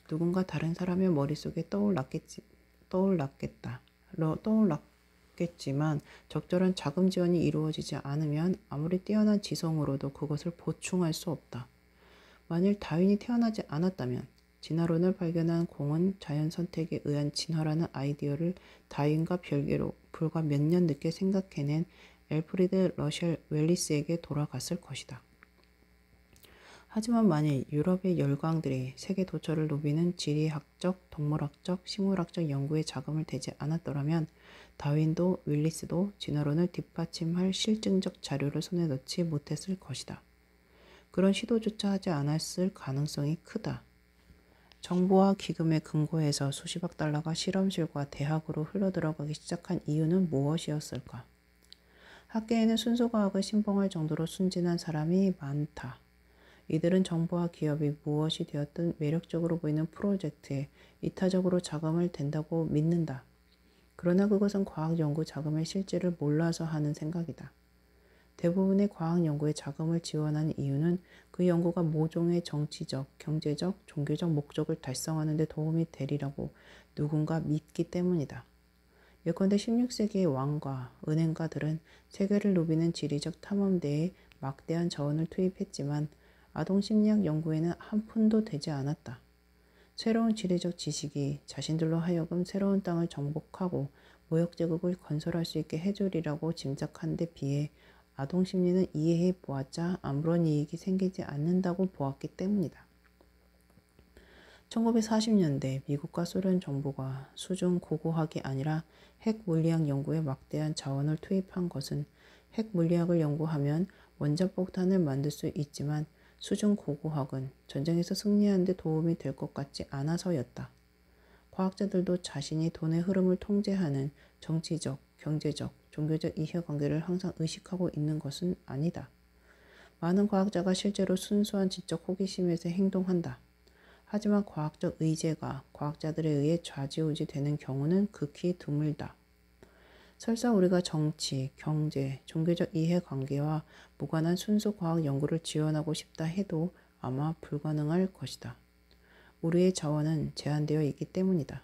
누군가 다른 사람의 머릿속에 떠올랐겠지만 적절한 자금 지원이 이루어지지 않으면 아무리 뛰어난 지성으로도 그것을 보충할 수 없다. 만일 다윈이 태어나지 않았다면 진화론을 발견한 공은 자연 선택에 의한 진화라는 아이디어를 다윈과 별개로 불과 몇 년 늦게 생각해낸 엘프리드 러셀 웰리스에게 돌아갔을 것이다. 하지만 만일 유럽의 열강들이 세계 도처를 노비는 지리학적, 동물학적, 식물학적 연구에 자금을 대지 않았더라면 다윈도 윌리스도 진화론을 뒷받침할 실증적 자료를 손에 넣지 못했을 것이다. 그런 시도조차 하지 않았을 가능성이 크다. 정부와 기금에 근거해서 수십억 달러가 실험실과 대학으로 흘러들어가기 시작한 이유는 무엇이었을까? 학계에는 순수과학을 신봉할 정도로 순진한 사람이 많다. 이들은 정부와 기업이 무엇이 되었든 매력적으로 보이는 프로젝트에 이타적으로 자금을 댄다고 믿는다. 그러나 그것은 과학 연구 자금의 실제를 몰라서 하는 생각이다. 대부분의 과학 연구에 자금을 지원하는 이유는 그 연구가 모종의 정치적, 경제적, 종교적 목적을 달성하는 데 도움이 되리라고 누군가 믿기 때문이다. 예컨대 16세기의 왕과 은행가들은 세계를 누비는 지리적 탐험대에 막대한 자원을 투입했지만 아동심리학 연구에는 한 푼도 되지 않았다. 새로운 지리적 지식이 자신들로 하여금 새로운 땅을 정복하고 무역제국을 건설할 수 있게 해주리라고 짐작한 데 비해 아동심리는 이해해 보았자 아무런 이익이 생기지 않는다고 보았기 때문이다. 1940년대 미국과 소련 정부가 수중 고고학이 아니라 핵 물리학 연구에 막대한 자원을 투입한 것은 핵 물리학을 연구하면 원자폭탄을 만들 수 있지만 수중 고고학은 전쟁에서 승리하는 데 도움이 될 것 같지 않아서였다. 과학자들도 자신이 돈의 흐름을 통제하는 정치적, 경제적, 종교적 이해관계를 항상 의식하고 있는 것은 아니다. 많은 과학자가 실제로 순수한 지적 호기심에서 행동한다. 하지만 과학적 의제가 과학자들에 의해 좌지우지 되는 경우는 극히 드물다. 설사 우리가 정치, 경제, 종교적 이해관계와 무관한 순수 과학 연구를 지원하고 싶다 해도 아마 불가능할 것이다. 우리의 자원은 제한되어 있기 때문이다.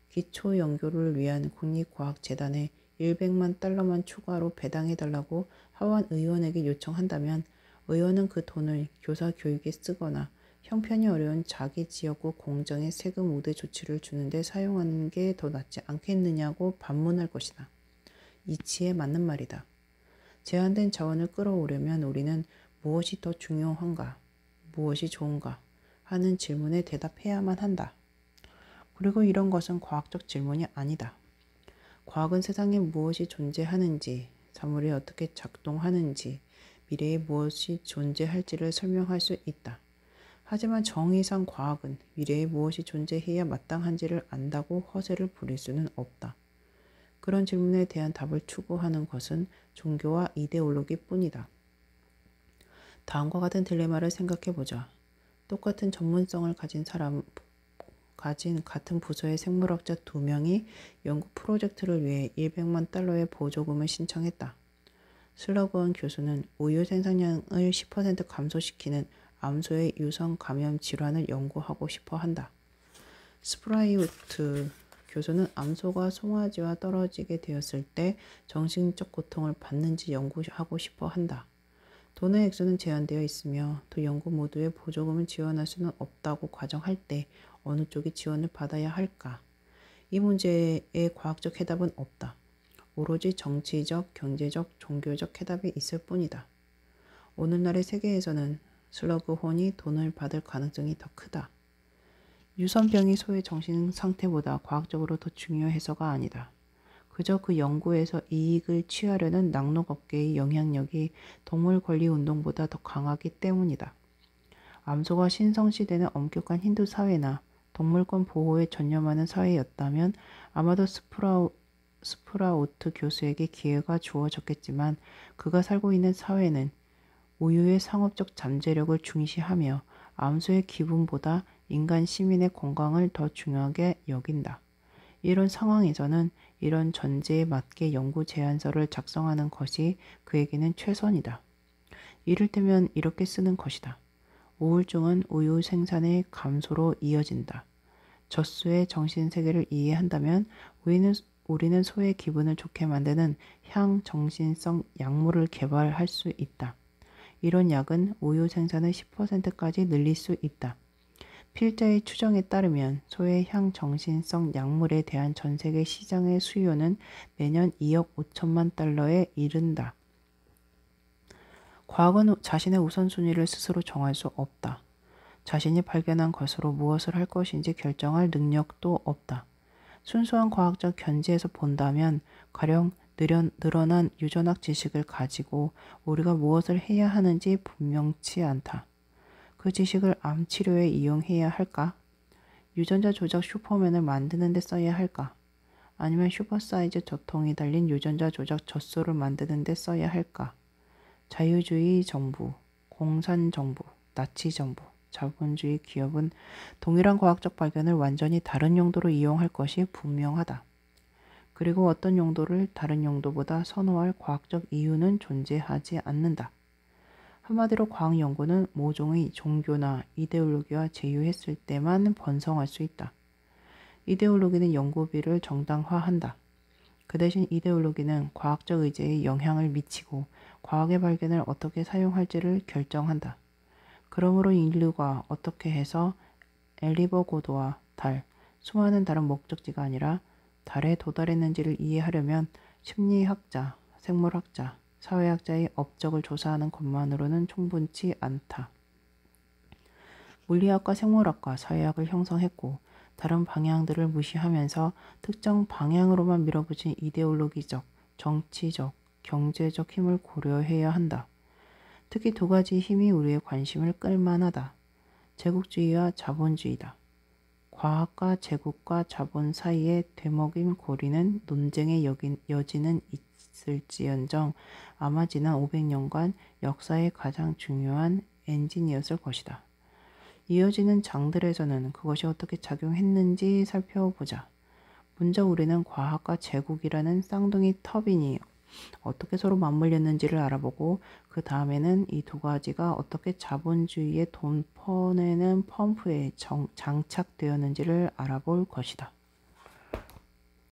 기초 연구를 위한 국립과학재단에 100만 달러만 추가로 배당해달라고 하원 의원에게 요청한다면 의원은 그 돈을 교사 교육에 쓰거나 형편이 어려운 자기 지역구 공장에 세금 우대 조치를 주는데 사용하는 게 더 낫지 않겠느냐고 반문할 것이다. 이치에 맞는 말이다. 제한된 자원을 끌어오려면 우리는 무엇이 더 중요한가, 무엇이 좋은가 하는 질문에 대답해야만 한다. 그리고 이런 것은 과학적 질문이 아니다. 과학은 세상에 무엇이 존재하는지, 사물이 어떻게 작동하는지, 미래에 무엇이 존재할지를 설명할 수 있다. 하지만 정의상 과학은 미래에 무엇이 존재해야 마땅한지를 안다고 허세를 부릴 수는 없다. 그런 질문에 대한 답을 추구하는 것은 종교와 이데올로기뿐이다. 다음과 같은 딜레마를 생각해보자. 똑같은 전문성을 가진 같은 부서의 생물학자 2명이 연구 프로젝트를 위해 100만 달러의 보조금을 신청했다. 슬러건 교수는 우유 생산량을 10% 감소시키는 암소의 유성 감염 질환을 연구하고 싶어 한다. 스프라이우트 교수는 암소가 송아지와 떨어지게 되었을 때 정신적 고통을 받는지 연구하고 싶어 한다. 돈의 액수는 제한되어 있으며 두 연구 모두의 보조금을 지원할 수는 없다고 가정할 때 어느 쪽이 지원을 받아야 할까? 이 문제에 과학적 해답은 없다. 오로지 정치적, 경제적, 종교적 해답이 있을 뿐이다. 오늘날의 세계에서는 슬러그혼이 돈을 받을 가능성이 더 크다. 유선병이 소의 정신 상태보다 과학적으로 더 중요해서가 아니다. 그저 그 연구에서 이익을 취하려는 낙록업계의 영향력이 동물 권리 운동보다 더 강하기 때문이다. 암소가 신성시대는 엄격한 힌두 사회나 동물권 보호에 전념하는 사회였다면 아마도 스프라우트 교수에게 기회가 주어졌겠지만 그가 살고 있는 사회는 우유의 상업적 잠재력을 중시하며 암소의 기분보다 인간 시민의 건강을 더 중요하게 여긴다. 이런 상황에서는 이런 전제에 맞게 연구 제안서를 작성하는 것이 그에게는 최선이다. 이를테면 이렇게 쓰는 것이다. 우울증은 우유 생산의 감소로 이어진다. 젖소의 정신세계를 이해한다면 우리는 소의 기분을 좋게 만드는 향정신성 약물을 개발할 수 있다. 이런 약은 우유 생산을 10%까지 늘릴 수 있다. 필자의 추정에 따르면 소의 향정신성 약물에 대한 전 세계 시장의 수요는 매년 2억 5천만 달러에 이른다. 과학은 자신의 우선순위를 스스로 정할 수 없다. 자신이 발견한 것으로 무엇을 할 것인지 결정할 능력도 없다. 순수한 과학적 견지에서 본다면 가령 늘어난 유전학 지식을 가지고 우리가 무엇을 해야 하는지 분명치 않다. 그 지식을 암 치료에 이용해야 할까? 유전자 조작 슈퍼맨을 만드는 데 써야 할까? 아니면 슈퍼사이즈 저통이 달린 유전자 조작 젖소를 만드는 데 써야 할까? 자유주의 정부, 공산 정부, 나치 정부, 자본주의 기업은 동일한 과학적 발견을 완전히 다른 용도로 이용할 것이 분명하다. 그리고 어떤 용도를 다른 용도보다 선호할 과학적 이유는 존재하지 않는다. 한마디로 과학 연구는 모종의 종교나 이데올로기와 제휴했을 때만 번성할 수 있다. 이데올로기는 연구비를 정당화한다. 그 대신 이데올로기는 과학적 의제에 영향을 미치고 과학의 발견을 어떻게 사용할지를 결정한다. 그러므로 인류가 어떻게 해서 엘리버 고도와 달, 수많은 다른 목적지가 아니라 달에 도달했는지를 이해하려면 심리학자, 생물학자, 사회학자의 업적을 조사하는 것만으로는 충분치 않다. 물리학과 생물학과 사회학을 형성했고 다른 방향들을 무시하면서 특정 방향으로만 밀어붙인 이데올로기적, 정치적, 경제적 힘을 고려해야 한다. 특히 두 가지 힘이 우리의 관심을 끌만하다. 제국주의와 자본주의다. 과학과 제국과 자본 사이의 되먹임 고리는 논쟁의 여지는 있을지언정 아마 지난 500년간 역사의 가장 중요한 엔진이었을 것이다. 이어지는 장들에서는 그것이 어떻게 작용했는지 살펴보자. 먼저 우리는 과학과 제국이라는 쌍둥이 터빈이 어떻게 서로 맞물렸는지를 알아보고 그 다음에는 이 두 가지가 어떻게 자본주의의 돈 퍼내는 펌프에 장착되었는지를 알아볼 것이다.